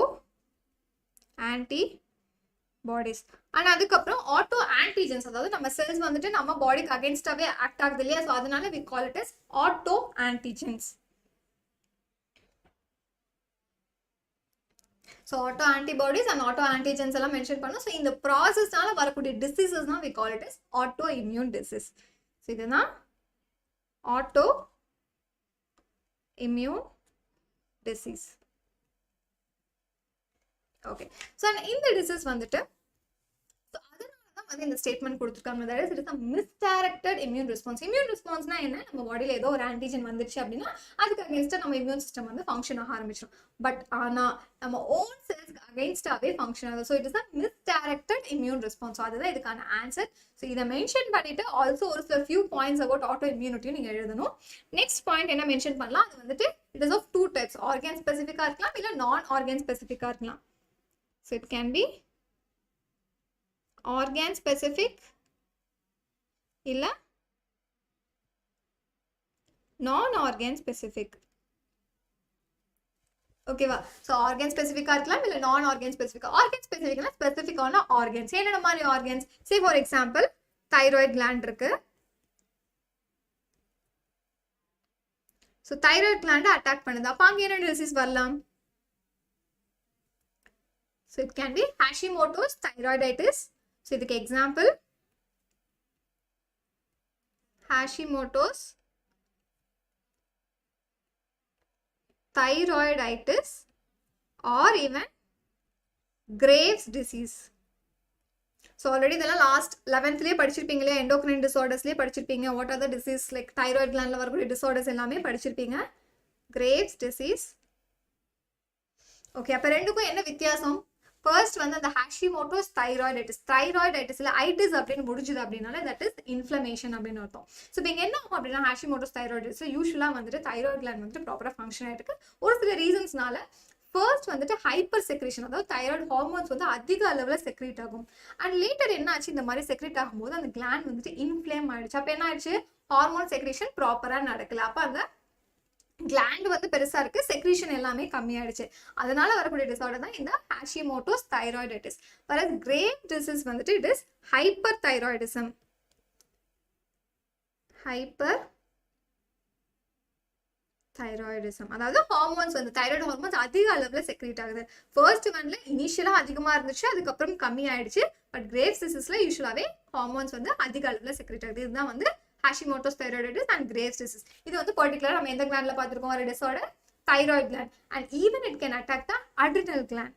antibodies. And அதுக்கப்புறம் ஆட்டோ ஆன்டிஜென்ஸ், அதாவது நம்ம செல்ஸ் வந்துட்டு நம்ம பாடிக்கு அகேன்ஸ்டாவே ஆக்ட் ஆகுது இல்லையா, ஸோ அதனால we call it as auto antigens. So auto antibodies and auto antigens எல்லாம் மென்ஷன் பண்ணோம். ஸோ இந்த ப்ராசஸ்னால வரக்கூடிய டிசீசஸ் தான் we call it as auto immune disease. So இதுதான் auto immune disease. Okay. So இந்த டிசீஸ் வந்துட்டு இந்த ஸ்டேட்மெண்ட் கொடுத்துருக்காங்க, that is it is a misdirected immune response. Immune ரெஸ்பான்ஸ்னா என்ன, நம்ம பாடியில் ஏதோ ஒரு ஆன்டிஜன் வந்துருச்சு அப்படின்னா அதுக்கு அகேன்ஸ்டாக நம்ம இம்யூன் சிஸ்டம் வந்து ஃபங்க்ஷன் ஆக ஆரம்பிச்சிடும். பட் ஆனால் நம்ம ஓன் செல்ஸ்க்கு அகேன்ஸ்டாகவே ஃபங்க்ஷன் ஆகுது. So it is a misdirected immune response. அதுதான் இதுக்கான ஆன்சர். ஸோ இதை மென்ஷன் பண்ணிட்டு ஆல்சோ ஒரு சில ஃபியூ பாயிண்ட்ஸ் அபவுட் ஆட்டோ இம்யூனிட்டியும் நீங்கள் எழுதணும். நெக்ஸ்ட் பாயிண்ட் என்ன மென்ஷன் பண்ணலாம், அது வந்துட்டு it is of 2 types. Organ ஸ்பெசிஃபிக்காக இருக்கலாம், இல்லை நான் ஆர்கன் ஸ்பெசிஃபிக்காக இருக்கலாம். So it can be organ specific இல்ல non organ specific. ஓகேவா? ஸோ ஆர்கன் ஸ்பெசிஃபிக்காக இருக்கலாம், இல்லை நான் ஆர்கன் ஸ்பெசிஃபிக். ஆர்கன் ஸ்பெசிஃபிக்னா ஸ்பெசிஃபிக்கான ஆர்கன்ஸ். என்னென்ன மாதிரி organs? Say for example thyroid gland இருக்கு. ஸோ தைராய்டு கிளாண்டை அட்டாக் பண்ணுது, அப்போ அங்கே என்ன டிசீஸ் வரலாம்? So it can be Hashimoto's thyroiditis. So இதுக்கு example Hashimoto's thyroiditis or even Graves disease. So already இதெல்லாம் லாஸ்ட் 11th படிச்சிருப்பீங்க இல்லையா, எண்டோக்ரைன் டிசார்டர்ஸ்லேயே படிச்சிருப்பீங்க. What are the disease like thyroid கிளாண்டில் வரக்கூடிய டிசார்டர்ஸ் எல்லாமே படிச்சிருப்பீங்க. Graves disease. ஓகே, அப்போ ரெண்டுக்கும் என்ன வித்தியாசம்? ஃபர்ஸ்ட் வந்து அந்த ஹாஷிமோட்டோஸ் தைராய்டைட்டிஸ். தைராய்டைட்டிஸ்ல ஐட்டிஸ் அப்படின்னு முடிஞ்சுது அப்படின்னால தட் இஸ் இன்ஃப்ளமேஷன் அப்படின்னு அர்த்தம். ஸோ இப்போ இங்கே என்ன ஆகும் அப்படின்னா ஹாஷிமோட்டோஸ் தைராய்டைட்டிஸ் யூஸ்வலாக வந்துட்டு தைராய்டு கிளாண்ட் வந்துட்டு ப்ராப்பராக ஃபங்க்ஷன் ஆகிட்டு ஒரு சில ரீசன்ஸ்னால ஃபர்ஸ்ட் வந்துட்டு ஹைப்பர் செக்ரேஷன், அதாவது தைராய்டு ஹார்மோன்ஸ் வந்து அதிக அளவில் செக்ரேட் ஆகும். அண்ட் லேட்டர் என்ன ஆச்சு, இந்த மாதிரி செக்ரேட் ஆகும்போது அந்த கிளாண்ட் வந்துட்டு இன்ஃப்ளேம் ஆயிடுச்சு. அப்போ என்ன ஆயிடுச்சு, ஹார்மோன் செக்ரேஷன் ப்ராப்பராக நடக்கல. அப்போ அந்த கிளாண்ட் வந்து பெருசா இருக்கு, செக்ரீஷன் எல்லாமே கம்மியாயிடுச்சு. அதனால வரக்கூடிய டிசார்டர் தான் இந்த Hashimoto's thyroiditis. whereas grave disease வந்துட்டு it is hyper thyroidism. Hyper thyroidism அதாவது ஹார்மோன்ஸ் வந்து தைராய்டு ஹார்மோன்ஸ் அதிக அளவுல செக்ரீட் ஆகுது. ஃபர்ஸ்ட் ஒன்ல இனிஷியலா அதிகமா இருந்துச்சு, அதுக்கப்புறம் கம்மி ஆயிடுச்சு. பட் கிரேவ் டிசீஸ்ல யூஸ்வலாவே ஹார்மோன்ஸ் வந்து அதிக அளவுல செக்ரீட் ஆகுது. இதுதான் வந்து Hashimoto's thyroiditis and Graves' disease. இது வந்து particular நம்ம எந்த glandல பார்த்திருக்கோம் ஒரு disorder, thyroid gland, and even it can attack the adrenal gland.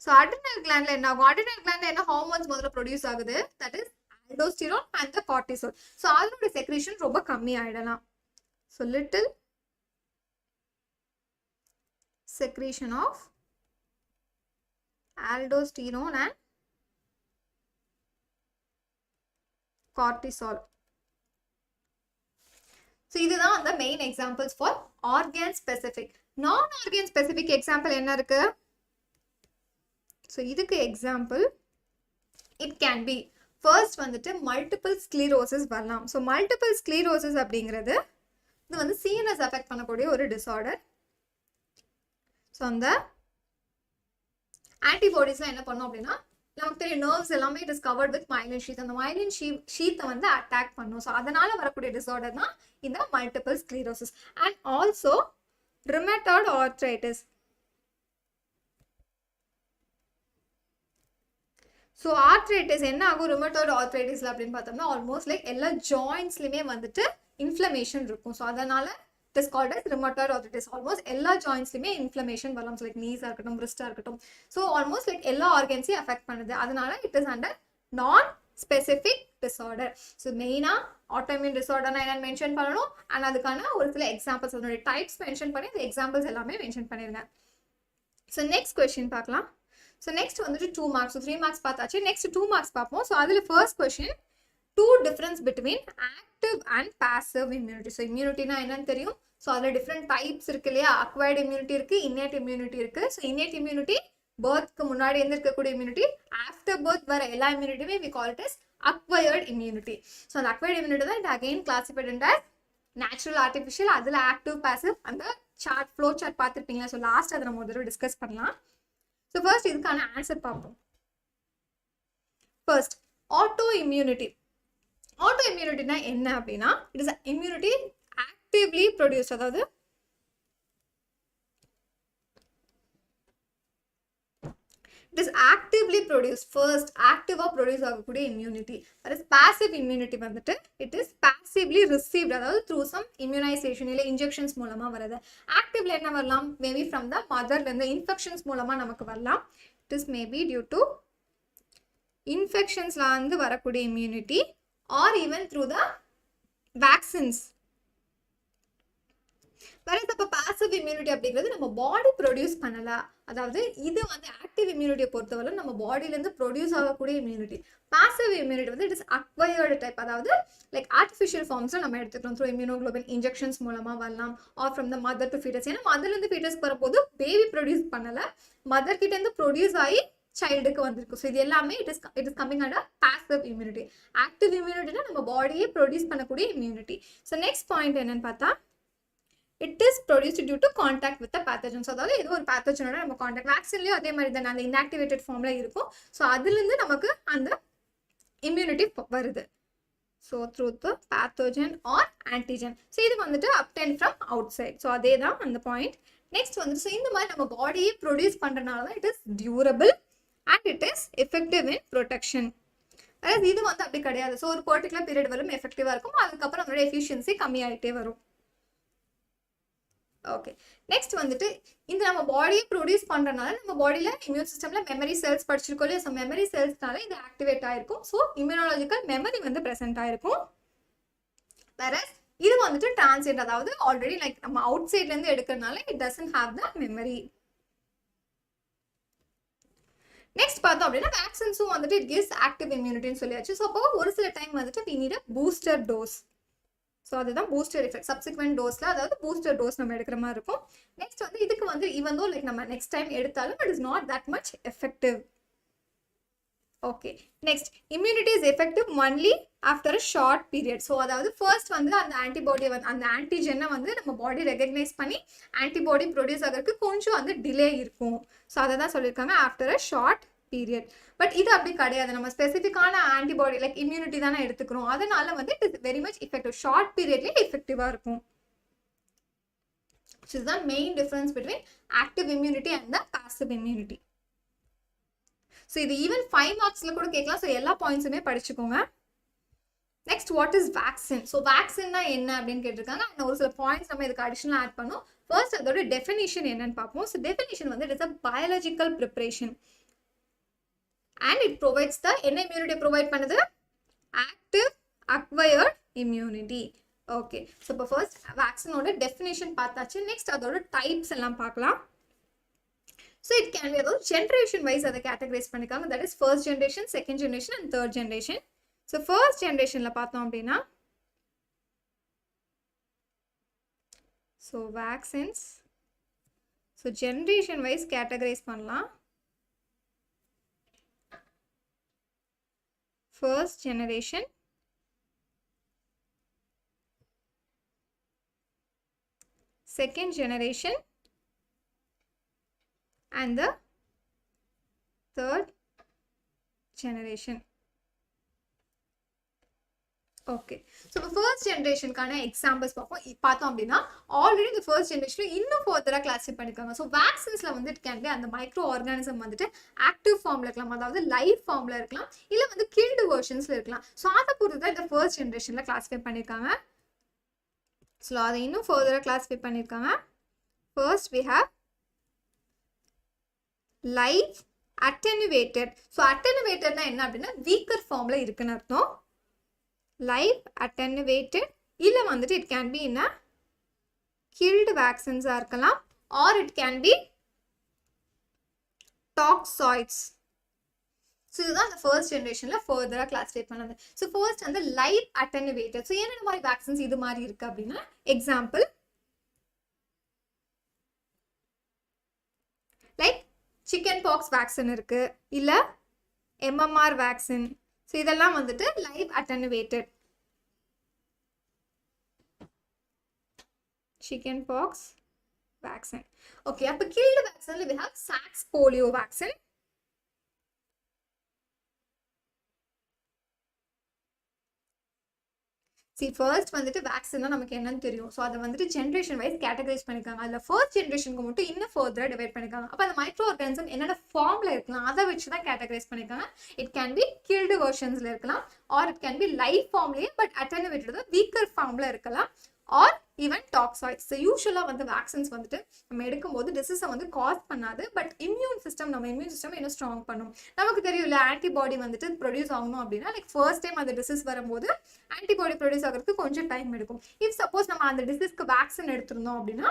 So adrenal glandல என்ன ஆகும், adrenal glandல என்ன ஹார்மோன்ஸ் முதல்ல ப்ரொடியூஸ் ஆகுது, that is aldosterone and the cortisol. So அதோட செக்ரீஷன் ரொம்ப கம்மி ஆயிடலாம். So little secretion of aldosterone and cortisol. So இதுதான் the main examples for organ specific. Non organ specific example என்ன இருக்கு? So இதுக்கு example it can be first வந்துட்டு multiple sclerosis வரலாம். So multiple sclerosis அப்படிங்கிறது இது வந்து CNS affect பண்ணக்கூடிய ஒரு disorder. So அந்த ஆன்டிபாடிஸ்லாம் என்ன பண்ணோம் அப்படின்னா நமக்கு தெரியும் நர்வ்ஸ் எல்லாமே it is covered with myelin sheath. அந்த myelin sheath வந்து அட்டாக் பண்ணும். ஸோ அதனால வரக்கூடிய டிசார்டர் தான் இந்த multiple sclerosis. And also rheumatoid arthritis. So arthritis என்ன ஆகும் ருமட்டாய்டு ஆர்த்ரைட்டிஸ்ல அப்படின்னு பார்த்தோம்னா ஆல்மோஸ்ட் லைக் எல்லா ஜாயின்ஸ்லையுமே வந்துட்டு இன்ஃப்ளமேஷன் இருக்கும். ஸோ அதனால it is called as rheumatoid arthritis. Almost எல்லா ஜாயின்ஸ்லையுமே இன்ஃப்ளமேஷன் வரலாம். லைக் நீஸாக இருக்கட்டும், ரிஸ்டாக இருக்கட்டும். ஸோ ஆல்மோஸ்ட் லைக் எல்லா ஆர்கன்ஸையும் அஃபெக்ட் பண்ணுது. அதனால இட் இஸ் அண்டர் நான் ஸ்பெசிஃபிக் டிசார்டர். ஸோ மெயினாக ஆட்டோமியூன் டிசார்டர்னா என்னன்னு மென்ஷன் பண்ணணும். அண்ட் அதுக்கான ஒரு சில எக்ஸாம்பிள்ஸ் அதனுடைய டைப்ஸ் மென்ஷன் பண்ணி அந்த எக்ஸாம்பிள்ஸ் எல்லாமே மென்ஷன் பண்ணிருங்க. ஸோ நெக்ஸ்ட் கொஸ்டின் பார்க்கலாம். ஸோ நெக்ஸ்ட் வந்துட்டு 2 மார்க்ஸ். ஸோ 3 மார்க்ஸ் பார்த்தாச்சு. நெக்ஸ்ட் 2 மார்க்ஸ் பார்ப்போம். ஸோ அதில் first question 2 difference between active and passive immunity. So இம்யூனிட்டினா என்னன்னு தெரியும். ஸோ அதில் டிஃப்ரெண்ட் டைப்ஸ் இருக்கு இல்லையா. அக்வைர்டு இம்யூனிட்டி இருக்கு, இன்னேட் இம்யூனிட்டி இருக்கு. ஸோ இன்னேட் இம்யூனிட்டி பர்த்க்கு முன்னாடி இருந்து இருக்கக்கூடிய இம்யூனிட்டி. ஆஃப்டர் பர்த் வர எல்லா இம்யூனிட்டியுமே we call it as acquired immunity. So அந்த acquired immunity தான் it again classified into as natural, artificial. அதில் ஆக்டிவ் பாசிவ் அந்த சார்ட் ஃப்ளோ சார்ட் பார்த்துருப்பீங்களா. ஸோ லாஸ்ட் அதை நம்ம ஒரு தடவை டிஸ்கஸ் பண்ணலாம். ஸோ ஃபர்ஸ்ட் இதுக்கான ஆன்சர் பார்ப்போம். First auto immunity. ஆட்டோ இம்யூனிட்டினா என்ன அப்படின்னா it is immunity actively produce. அதாவது it is actively produced. First active-ஆ ப்ரொடியூஸ் ஆகக்கூடிய immunity. that is passive immunity வந்துட்டு it is passively received. அதாவது through some immunization இல்லை injections மூலமா வருது. ஆக்டிவ்ல என்ன வரலாம் மேபி from the motherல இருந்து இன்ஃபெக்ஷன்ஸ் மூலமா நமக்கு வரலாம். it is maybe due to infectionsல இருந்து வரக்கூடிய immunity or even through the vaccines. வேற அப்போ பாசிவ் இம்யூனிட்டி அப்படிங்கிறது நம்ம பாடி ப்ரொடியூஸ் பண்ணல. அதாவது இது வந்து ஆக்டிவ் இம்யூனிட்டியை பொறுத்தவரை நம்ம பாடியிலேருந்து ப்ரொடியூஸ் ஆகக்கூடிய இம்யூனிட்டி. பாசிவ் இம்யூனிட்டி வந்து இட் இஸ் அக்வயர்டு டைப். அதாவது லைக் ஆர்டிஃபிஷியல் ஃபார்ம்ஸில் நம்ம எடுத்துக்கலாம். த்ரூ இம்யூனோகுளோபின் இன்ஜெக்ஷன்ஸ் மூலமாக வரலாம் or from the mother to foetus. ஏன்னா மதர்லேருந்து ஃபீட்டஸ்க்கு வரும்போது பேபி ப்ரொடியூஸ் பண்ணலை, மதர் கிட்டேருந்து ப்ரொடியூஸ் ஆகி சைல்டுக்கு வந்திருக்கு. ஸோ இது எல்லாமே it is coming under passive immunity. Active இம்யூனிட்டினா நம்ம பாடியே ப்ரொடியூஸ் பண்ணக்கூடிய இம்யூனிட்டி. ஸோ நெக்ஸ்ட் பாயிண்ட் என்னன்னு பார்த்தா it is produced due to contact with the pathogens. அதாவது ஏதோ ஒரு பேத்தோஜனோட நம்ம கான்டாக்ட். வேக்சின்லயும் அதே மாதிரி தான் அந்த இன்ஆக்டிவேட்டட் ஃபார்ம்ல இருக்கும். ஸோ அதுலேருந்து நமக்கு அந்த இம்யூனிட்டி வருது. So through the pathogen or antigen. So இது வந்துட்டு அப்டென் ஃப்ரம் அவுட் சைட். ஸோ அதே தான் அந்த பாயிண்ட். நெக்ஸ்ட் வந்துட்டு ஸோ இந்த மாதிரி நம்ம பாடியே ப்ரொடியூஸ் பண்ணுறதுனால தான் it is durable and it is effective in protection. அதாவது இது வந்து அப்படி கிடையாது. ஸோ ஒரு பர்டிகுலர் பீரியட் வரும் எஃபெக்டிவாக இருக்கும், அதுக்கப்புறம் நம்மளோட எஃபிஷியன்சி கம்மியாகிட்டே வரும். ஓகே நெக்ஸ்ட் வந்துட்டு இந்த நம்ம பாடியை ப்ரொடியூஸ் பண்ணுறதுனால நம்ம பாடியில் இம்யூன் சிஸ்டமில் மெமரி செல்ஸ் படிச்சிருக்கோம் இல்லையா. ஸோ மெமரி செல்ஸ்னால இது ஆக்டிவேட் ஆகிருக்கும். ஸோ இம்யூனாலஜிக்கல் மெமரி வந்து ப்ரெசென்ட் ஆகிருக்கும். வேற இது வந்துட்டு டிரான்சியன்ட். அதாவது ஆல்ரெடி லைக் நம்ம அவுட் சைட்லேருந்து எடுக்கிறதுனால it doesn't have the memory. Next பார்த்தோம் அப்படின்னா வேக்சின்ஸும் வந்துட்டு இட் கிவ்ஸ் ஆக்டிவ் இம்யூனிட்டின்னு சொல்லியாச்சு. ஸோ அப்போ ஒரு சில டைம் வந்துட்டு we need a booster dose. So அதுதான் பூஸ்டர் எஃபெக்ட். சப்சிக்வெண்ட் டோஸில் அதாவது பூஸ்டர் டோஸ் நம்ம எடுக்கிற மாதிரி இருக்கும். நெக்ஸ்ட் வந்து இதுக்கு வந்து ஈவன் தோ லைக் நம்ம நெக்ஸ்ட் டைம் எடுத்தாலும் it is not that much effective. Okay next immunity is effective only after a short period. So அதாவது ஃபர்ஸ்ட் வந்து அந்த ஆன்டிபாடியை வந்து அந்த ஆன்டிஜெனை வந்து நம்ம பாடி ரெகக்னைஸ் பண்ணி ஆன்டிபாடி ப்ரொடியூஸ் ஆகிறதுக்கு கொஞ்சம் வந்து டிலே இருக்கும். ஸோ அதை தான் சொல்லியிருக்காங்க after a short period. But இது அப்படி கிடையாது. நம்ம ஸ்பெசிஃபிக்கான ஆன்டிபாடி லைக் இம்யூனிட்டி தானே எடுத்துக்கிறோம். அதனால வந்து it is very much effective. Short பீரியட்லேயே எஃபெக்டிவாக இருக்கும். This is the main difference between active immunity and the passive immunity. So இது ஈவன் 5 மார்க்ஸில் கூட கேட்கலாம். ஸோ எல்லா பாயிண்ட்ஸுமே படிச்சுக்கோங்க. Next what is vaccine. So வேக்சின்னா என்ன அப்படின்னு கேட்டிருக்காங்க. அந்த ஒரு சில பாயிண்ட்ஸ் நம்ம இதுக்கு அடிஷனலாக ஆட் பண்ணோம். ஃபர்ஸ்ட் அதோட டெஃபினிஷன் என்னன்னு பார்ப்போம். ஸோ டெஃபினிஷன் வந்து it is a biological preparation and it provides the என்ன immunity provide பண்ணுது active acquired immunity. Okay so இப்போ ஃபர்ஸ்ட் வேக்சினோட டெஃபினேஷன் பார்த்தாச்சு. நெக்ஸ்ட் அதோட டைப்ஸ் எல்லாம் பார்க்கலாம். ஸோ இட் கேன் பி அதாவது ஜென்ரேஷன் வைஸ் அதை கேட்டகரைஸ் பண்ணிக்காங்க. That is first generation, second generation and third generation. So first ஜென்ரேஷனில் பார்த்தோம் அப்படின்னா so vaccines so generation wise categorise பண்ணலாம். First generation, second generation and the third generation. Okay, so the first generation kind of examples பார்த்தோம் அப்படின்னா already இந்த first ஜெனரேஷன்ல இன்னும் ஃபர்தரா classify பண்ணிருக்காங்க. ஸோ வேக்சின்ஸ்ல வந்து இட் கேன் பி அந்த மைக்ரோ ஆர்கானிசம் வந்துட்டு ஆக்டிவ் ஃபார்ம்ல இருக்கலாம், அதாவது லைவ் ஃபார்ம்ல இருக்கலாம், இல்ல வந்து கில்டு வெர்ஷன்ஸ்ல இருக்கலாம். ஸோ அதை பொறுத்து தான் இந்த ஃபர்ஸ்ட் ஜெனரேஷன்ல கிளாஸிஃபை பண்ணிருக்காங்க. ஸோ அதை இன்னும் ஃபர்தரா கிளாஸிஃபை பண்ணிருக்காங்க. First we have live attenuated. So attenuatedனா என்ன அப்படின்னா வீக்கர் ஃபார்ம்ல இருக்குன்னு அர்த்தம். live attenuated இல்ல வந்துட்டு it can be in a killed vaccines இருக்கலாம், or it can be toxoids. So இதுதான் the first generationல further classify பண்ணது. So first அந்த live attenuated. So என்னென்ன மாதிரி vaccines இது மாதிரி இருக்கு அப்படின்னா example like chicken pox vaccine இருக்கு, இல்ல MMR vaccine. So இதெல்லாம் வந்துட்டு live attenuated. Chicken pox vaccine. Okay, அப்ப killed vaccine we have sax polio vaccine. See, first வந்துட்டு வேக்சின்னா நமக்கு என்னன்னு தெரியும். ஸோ அதை வந்துட்டு ஜென்ரேஷன் வைஸ் கேட்டகரைஸ் பண்ணிருக்காங்க. அதில் ஃபர்ஸ்ட் ஜென்ரேஷனுக்கு மட்டும் இன்னும் ஃபர்தராக டிவைட் பண்ணிருக்காங்க. அப்போ அந்த மைக்ரோ ஆர்கானிசம் என்னென்ன ஃபார்ம்ல இருக்கலாம் அதை வச்சு தான் கேட்டகரைஸ் பண்ணிருக்காங்க. இட் கேன் பி கில்டு வெர்ஷன்ஸ்ல இருக்கலாம், or it can be live ஃபார்ம்லேயே பட் அட்டெனுவேட்டட் வீக்கர் ஃபார்ம்ல இருக்கலாம், ஆர் ஈவன் டாக்ஸாய்ட்ஸ். யூஸ்வலாக வந்து வேக்சின்ஸ் வந்துட்டு நம்ம எடுக்கும்போது டிசீஸை வந்து காஸ் பண்ணாது, பட் இம்யூன் சிஸ்டம் இன்னும் ஸ்ட்ராங் பண்ணும். நமக்கு தெரியும் இல்லை, ஆன்டிபாடி வந்துட்டு ப்ரொடியூஸ் ஆகணும் அப்படின்னா லைக் ஃபர்ஸ்ட் டைம் அந்த டிசீஸ் வரும்போது ஆன்டிபாடி ப்ரொடியூஸ் ஆகிறதுக்கு கொஞ்சம் டைம் எடுக்கும். இஃப் சப்போஸ் நம்ம அந்த டிசீஸ்க்கு வேக்சின் எடுத்திருந்தோம் அப்படின்னா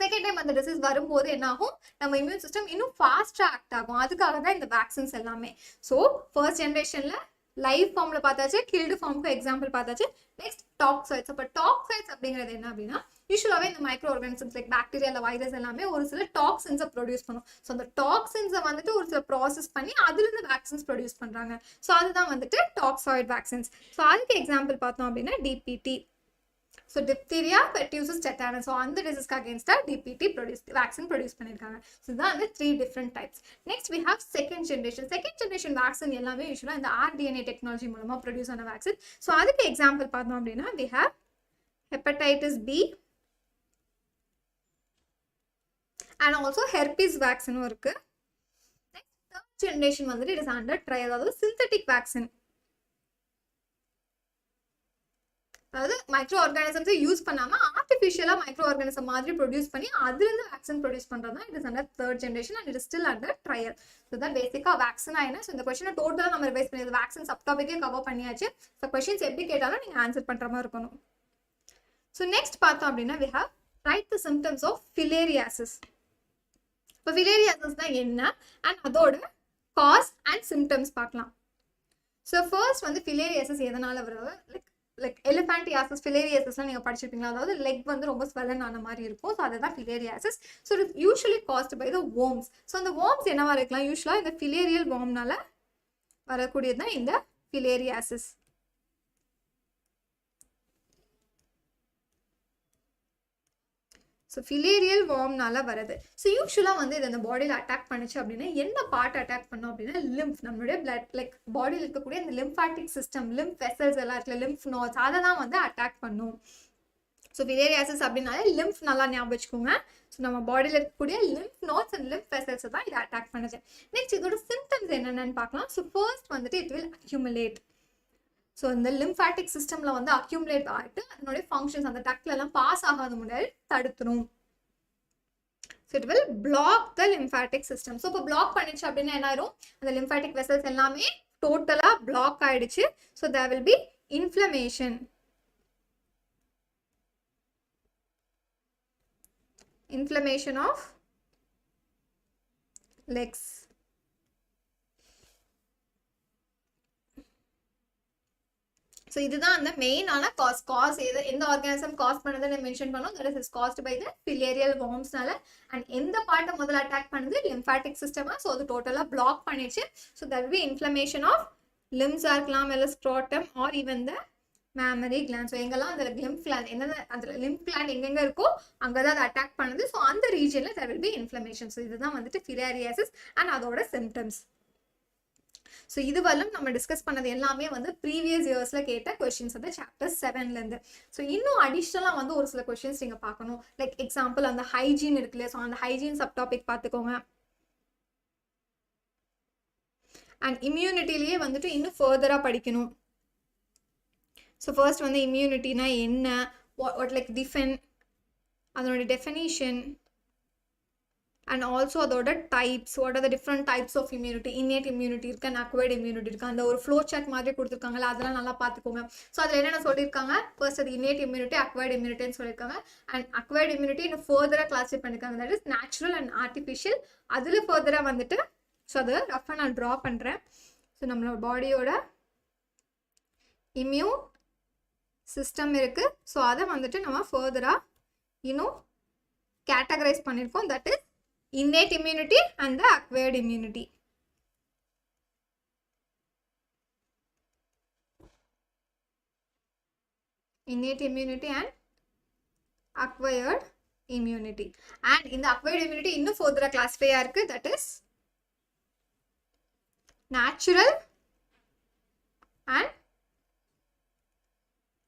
செகண்ட் டைம் அந்த டிசீஸ் வரும்போது என்ன ஆகும், நம்ம இம்யூன் சிஸ்டம் இன்னும் ஃபாஸ்டா ஆக்ட் ஆகும். அதுக்காக தான் இந்த வேக்சின்ஸ் எல்லாமே. ஸோ ஃபர்ஸ்ட் ஜென்ரேஷன்ல லைவ் ஃபார்ம்ல பார்த்தாச்சு, கில்டு ஃபார்முக்கு எக்ஸாம்பிள் பார்த்தாச்சு. நெக்ஸ்ட் டாக்ஸாய்ட்ஸ். அப்போ டாக்ஸாய்ட்ஸ் அப்படிங்கிறது என்ன அப்படின்னா யூஸ்வலாகவே இந்த மைக்ரோ ஆர்கானிசம்ஸ் லைக் பாக்டீரியா இல்லை வைரஸ் எல்லாமே ஒரு சில டாக்ஸின்ஸை ப்ரொடியூஸ் பண்ணும். ஸோ அந்த டாக்ஸின்ஸை வந்துட்டு ஒரு சில ப்ராசஸ் பண்ணி அதுலேருந்து வேக்சின்ஸ் ப்ரொடியூஸ் பண்ணுறாங்க. ஸோ அதுதான் வந்துட்டு டாக்ஸாய்ட் வேக்சின்ஸ். ஸோ அதுக்கு எக்ஸாம்பிள் பார்த்தோம் அப்படின்னா DBT. So diphtheria, pertussis, tetanus. So அந்த டிசீஸ்க்கு அகைன்ஸ்டா டிபிடி வேக்சின் ப்ரொடியூஸ் பண்ணிருக்காங்க. ஸோ இதான் வந்து 3 different types. Next we have second generation. Second generation vaccine எல்லாமே யூஸ்வலாக இந்த RDNA டெக்னாலஜி மூலமா ப்ரொடியூஸ் ஆன வேக்சின். ஸோ அதுக்கு எக்ஸாம்பிள் பார்த்தோம் அப்படின்னா we have hepatitis B and also herpes வேக்சினும் இருக்கு. Next third generation வந்துட்டு it is under trial, அதாவது synthetic vaccine. அதாவது மைக்ரோ ஆர்கானிசம்ஸை யூஸ் பண்ணாம ஆர்டிஃபிஷியலா மைக்ரோ ஆர்கானிசம் மாதிரி ப்ரொடியூஸ் பண்ணி அதுல இருந்து வேக்சின் ப்ரொடியூஸ் பண்றது தான் it is under third generation and it is still under trial. So தான் பேசிக்கா வேக்சின் ஆயினா. ஸோ இந்த கொஸ்டினை டோட்டலா நம்ம ரிவைஸ் பண்ணி வேக்சின் சப் டாபிக்கே கவர் பண்ணியாச்சு. ஸோ கொஸ்டின்ஸ் எப்படி கேட்டாலும் நீங்க ஆன்சர் பண்ற மாதிரி இருக்கணும். ஸோ நெக்ஸ்ட் பார்த்தோம் அப்படின்னா we have write the symptoms of filariasis. இப்போ filariasis தான் என்ன அண்ட் அதோட காஸ் அண்ட் சிம்டம்ஸ் பார்க்கலாம். ஸோ ஃபர்ஸ்ட் வந்து filariasis எதனால வருது, லைக் எலிஃபேண்டியாசிஸ், ஃபிலேரியாசிஸ்லாம் நீங்கள் படிச்சிருப்பீங்களா, அதாவது லெக் வந்து ரொம்ப ஸ்வெல்லன் ஆன மாதிரி இருக்கும். ஸோ அதுதான் filariasis. So it usually caused by the worms. So அந்த worms என்னவா இருக்கலாம், யூஸ்வலாக இந்த ஃபிலேரியல் wormனால வரக்கூடியது தான் இந்த ஃபிலேரியாசிஸ். ஸோ ஃபிலேரியல் வார்ம்னால வருது. ஸோ யூஸ்வலாக வந்து இது அந்த பாடியில் அட்டாக் பண்ணிச்சு அப்படின்னா என்ன பார்ட் அட்டாக் பண்ணோம் அப்படின்னா லிம்ஃப், நம்மளுடைய பிளட் லைக் பாடியில் இருக்கக்கூடிய இந்த லிம்ஃபாட்டிக் சிஸ்டம், லிம்ஃப் வெசல்ஸ் எல்லாம் இருக்குல்ல, லிம்ஃப் நோட்ஸ், அதை தான் வந்து அட்டாக் பண்ணும். ஸோ ஃபிலேரியாசிஸ் அப்படின்னாலே லிம்ஃப் நல்லா ஞாபகம் வச்சுக்கோங்க. ஸோ நம்ம பாடியில் இருக்கக்கூடிய lymph notes and lymph vessels தான் இதை அட்டாக் பண்ணுது. நெக்ஸ்ட் இதோட சிம்டம்ஸ் என்னென்னு பார்க்கலாம். ஸோ ஃபர்ஸ்ட் வந்துட்டு இட் வில் அக்யூமுலேட். ஸோ இந்த லிம்ஃபாட்டிக் சிஸ்டம்ல வந்து அக்யூமுலேட் ஆகிட்டு அதனுடைய ஃபங்க்ஷன்ஸ் அந்த டக்ல எல்லாம் பாஸ் ஆகாத முன்னாடி தடுத்துரும். So it will block the lymphatic system. So இப்போ பிளாக் பண்ணிச்சு அப்படின்னா என்ன ஆயிரும், அந்த லிம்ஃபாட்டிக் வெசல்ஸ் எல்லாமே டோட்டலா பிளாக் ஆயிடுச்சு. So there will be inflammation. Inflammation of legs. So இதுதான் அந்த மெயினான காஸ் எந்த ஆர்கானிசம் காஸ் பண்ணதுன்னு மென்ஷன் பண்ணோம். That is caused by the filarial வார்ம்ஸ்னால. அண்ட் எந்த பார்ட்டை முதல்ல அட்டாக் பண்ணுது, லிம்ஃபாட்டிக் சிஸ்டமா. ஸோ அது டோட்டலாக பிளாக் பண்ணிடுச்சு. So that will be inflammation of லிம்ஸாக இருக்கலாம், இல்லை scrotum or even the mammary gland. So எங்கெல்லாம் அந்த லிம்ஃப் கிளாண்ட் என்னென்ன அந்த லிம்ஃப் கிளாண்ட் எங்கெங்க இருக்கோ அங்கே தான் அதை அட்டாக் பண்ணுது. ஸோ அந்த ரீஜனில் there will be inflammation. So இதுதான் வந்துட்டு ஃபிலேரியாசிஸ் அண்ட் அதோட சிம்டம்ஸ். ஸோ இதுவரையும் நம்ம டிஸ்கஸ் பண்ணது எல்லாமே வந்து ப்ரீவியஸ் இயர்ஸ்ல கேட்ட கொஸ்டின்ஸ் வந்து சாப்டர் 7ல இருந்து. ஸோ இன்னும் அடிஷ்னலாக வந்து ஒரு சில கொஸ்டின்ஸ் நீங்க பார்க்கணும். லைக் எக்ஸாம்பிள் அந்த ஹைஜீன் இருக்குல்லையா, ஸோ அந்த ஹைஜீன் சப் டாபிக் பார்த்துக்கோங்க. அண்ட் இம்யூனிட்டிலேயே வந்துட்டு இன்னும் ஃபர்தரா படிக்கணும். ஸோ ஃபர்ஸ்ட் வந்து இம்யூனிட்டினா என்ன, வாட் லைக் டிஃபைன், அதனோட டெஃபினிஷன், அண்ட் ஆல்சோ அதோட types, what are the different types of immunity, innate immunity இருக்கு அண்ட் அக்வைர்ட் இம்யூனிட்டி இருக்கு. அந்த ஒரு ஃப்ளோ சார்ட் மாதிரி கொடுத்துருக்காங்களா, அதெல்லாம் நல்லா பார்த்துக்கோங்க. ஸோ அதில் என்னென்ன சொல்லியிருக்காங்க, ஃபர்ஸ்ட் அது இன்னேட் இம்யூனிட்டி, அக்வைர்ட் இம்யூனிட்டின்னு சொல்லியிருக்காங்க. அண்ட் அக்வைர்ட் இம்யூனிட்டி இன்னும் ஃபர்தராக கிளாஸிஃபை பண்ணியிருக்காங்க, that is natural and artificial. அதில் ஃபர்தராக வந்துட்டு ஸோ அதை ரஃபாக நான் ட்ரா பண்ணுறேன். ஸோ நம்மளோட பாடியோட இம்யூன் சிஸ்டம் இருக்குது. ஸோ அதை வந்துட்டு நம்ம ஃபர்தராக இன்னும் கேட்டகரைஸ் பண்ணியிருக்கோம், that is innate immunity and the acquired immunity. Innate immunity and acquired immunity. And in the acquired immunity இன்னும் further classify இருக்கு, that is natural and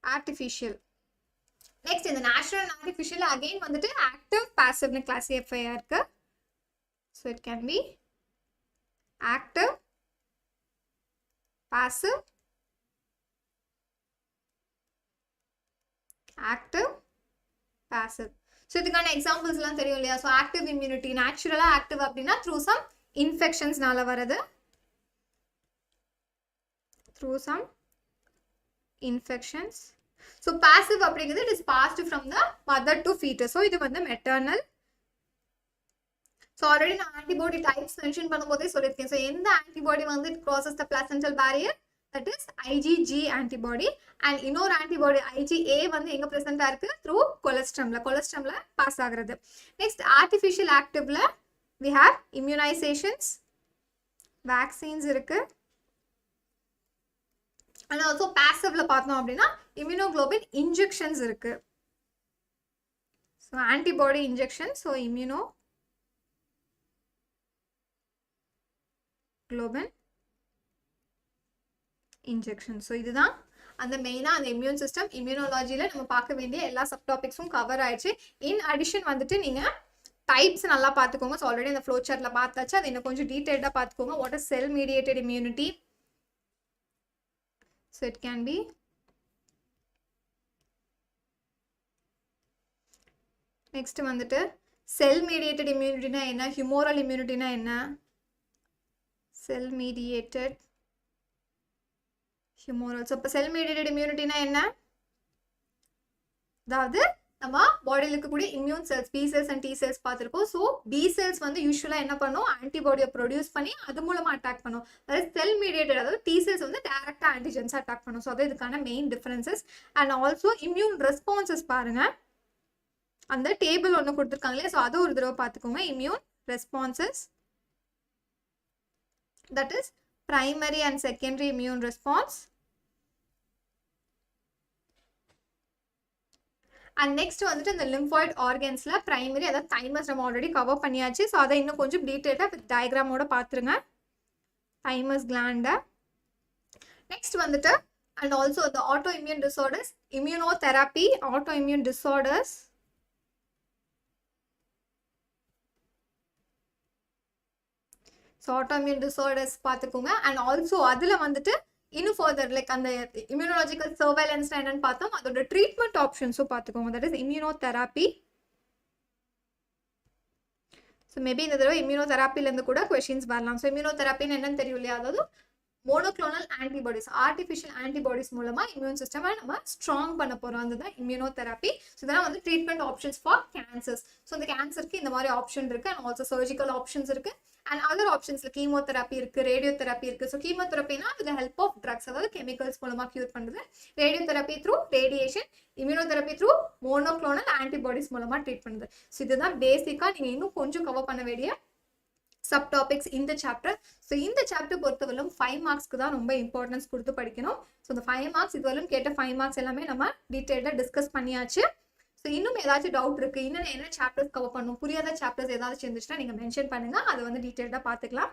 artificial. Next in the natural and artificial again வந்துட்டு active passive னு classify இருக்கு. So it can be active, passive, active, passive. So இதுக்கான examples எல்லாம் தெரியும் இல்லையா. So active immunity, naturally active அப்படின்னா through some infections நால வரது, through some infections. So passive அப்படிங்கிறது it is passed from the mother to fetus. So இது வந்து maternal. So already நான் antibody types mention பண்ணும்போதே சொல்லியிருக்கேன். So எந்த antibody வந்து it crosses the placental barrier, that is IgG antibody. And இன்னொரு antibody IgA வந்து எங்க present இருக்கு, through cholesterolல pass ஆகிறது. Next artificial activeல we have immunizations, vaccines இருக்கு. And also passivல பார்த்தோம் அப்படின்னா immunoglobulin injections இருக்கு. So antibody injection, so immunoglobulin injection. So இதுதான் அந்த மெயினா அந்த இம்யூன் சிஸ்டம் இம்யூனாலஜில நம்ம பார்க்க வேண்டிய எல்லா சப் டாபிக்ஸும் கவர் ஆயிடுச்சு. இன் அடிஷன் வந்துட்டு நீங்க டைப்ஸ் நல்லா பார்த்துக்கோங்க. ஸோ ஆல்ரெடி அந்த ஃப்ளோ சார்ட்ல பார்த்தாச்சு, அது இன்னும் கொஞ்சம் டீடைல்டா பார்த்துக்கோங்க. What is sell mediated immunity, so it can be next வந்துட்டு செல் மீடியேட்டட் இம்யூனிட்டினா என்ன, ஹியூமோரல் இம்யூனிட்டினா என்ன, செல் மீடியேட்டட் ஹியூமோரல். ஸோ இப்போ செல் மீடியேட்டட் இம்யூனிட்டினா என்ன, அதாவது நம்ம பாடியில் இருக்கக்கூடிய immune cells B cells and T cells பார்த்துருக்கோம். ஸோ பி செல்ஸ் வந்து யூஸ்வலாக என்ன பண்ணும், ஆன்டிபாடியை ப்ரொடியூஸ் பண்ணி அது மூலமாக அட்டாக் பண்ணும். அதாவது செல் மீடியேட்டட், அதாவது டி செல்ஸ் வந்து டேரக்டாக ஆன்டிஜென்ஸ் அட்டாக் பண்ணும். ஸோ அது இதுக்கான main differences. And also immune responses பாருங்க, அந்த டேபிள் ஒன்று கொடுத்துருக்காங்களே, ஸோ அதை ஒரு தடவை பார்த்துக்கோங்க. Immune responses, that is primary and secondary immune response. And next வந்துட்டு இந்த lymphoid organsல primary, அதாவது thymus நம்ம ஆல்ரெடி கவர் பண்ணியாச்சு. ஸோ அதை இன்னும் கொஞ்சம் டீட்டெயிலாக வித் டயக்ராமோட பார்த்துருங்க thymus gland. நெக்ஸ்ட் வந்துட்டு and also the autoimmune disorders, immunotherapy, autoimmune disorders. So autoimmune disorders பார்த்துக்கோங்க. அண்ட் ஆல்சோ அதில் வந்துட்டு இன்னும் ஃபர்தர் லைக் அந்த இம்யூனாலஜிக்கல் சர்வைலன்ஸ் என்னன்னு பார்த்தோம், அதோட ட்ரீட்மெண்ட் ஆப்ஷன்ஸும் பார்த்துக்கோங்க, தட் இஸ் இம்யூனோதெராப்பி. ஸோ மேபி இந்த தடவை இம்யூனோதெராப்பிலேருந்து கூட கொஸ்டின்ஸ் வரலாம். ஸோ இம்யூனோதெராப்பின்னு என்னன்னு தெரியும் இல்லையா, அதாவது மோனோக்ளோனல் ஆன்டிபாடிஸ், ஆர்டிஃபிஷியல் ஆன்டிபாடிஸ் மூலமா இம்யூன் சிஸ்டமை நம்ம ஸ்ட்ராங் பண்ண போகிறோம், அதுதான் இம்யூனோதெராப்பி. ஸோ இதெல்லாம் வந்து treatment options for cancers. So இந்த கேன்சருக்கு இந்த மாதிரி ஆப்ஷன் இருக்குது. அண்ட் ஆல்சோ சர்ஜிக்கல் ஆப்ஷன்ஸ் இருக்குது. அண்ட் அதர் ஆப்ஷன்ஸ்ல கீமோதெராப்பி இருக்கு, ரேடியோதெராப்பி இருக்கு. ஸோ கீமோதெராப்பினா வித் ஹெல்ப் ஆஃப் ட்ரக்ஸ், அதாவது கெமிக்கல்ஸ் மூலமா கியூர் பண்ணுறது. Radiotherapy through radiation, immunotherapy through monoclonal antibodies மூலமா ட்ரீட் பண்ணுது. ஸோ இதுதான் பேசிக்கா நீங்க இன்னும் கொஞ்சம் கவர் பண்ண வேண்டிய சப் டாபிக்ஸ் இந்த சாப்டர். ஸோ இந்த சாப்டர் பொறுத்தவரைக்கும் 5 மார்க்ஸ்க்கு தான் ரொம்ப இம்பார்ட்டன்ஸ் கொடுத்து படிக்கணும். ஸோ இந்த 5 மார்க்ஸ் இதுவரைக்கும் கேட்ட 5 மார்க்ஸ் எல்லாமே நம்ம டீட்டெயிலாக டிஸ்கஸ் பண்ணியாச்சு. ஸோ இன்னும் ஏதாச்சும் டவுட் இருக்கு, இன்னும் என்ன சாப்டர்ஸ் கவர் பண்ணும், புரியாத சாப்டர்ஸ் ஏதாச்சும் இருந்துச்சுன்னா நீங்க மென்ஷன் பண்ணுங்க, அதை வந்து டீட்டெயிலாக பார்த்துக்கலாம்.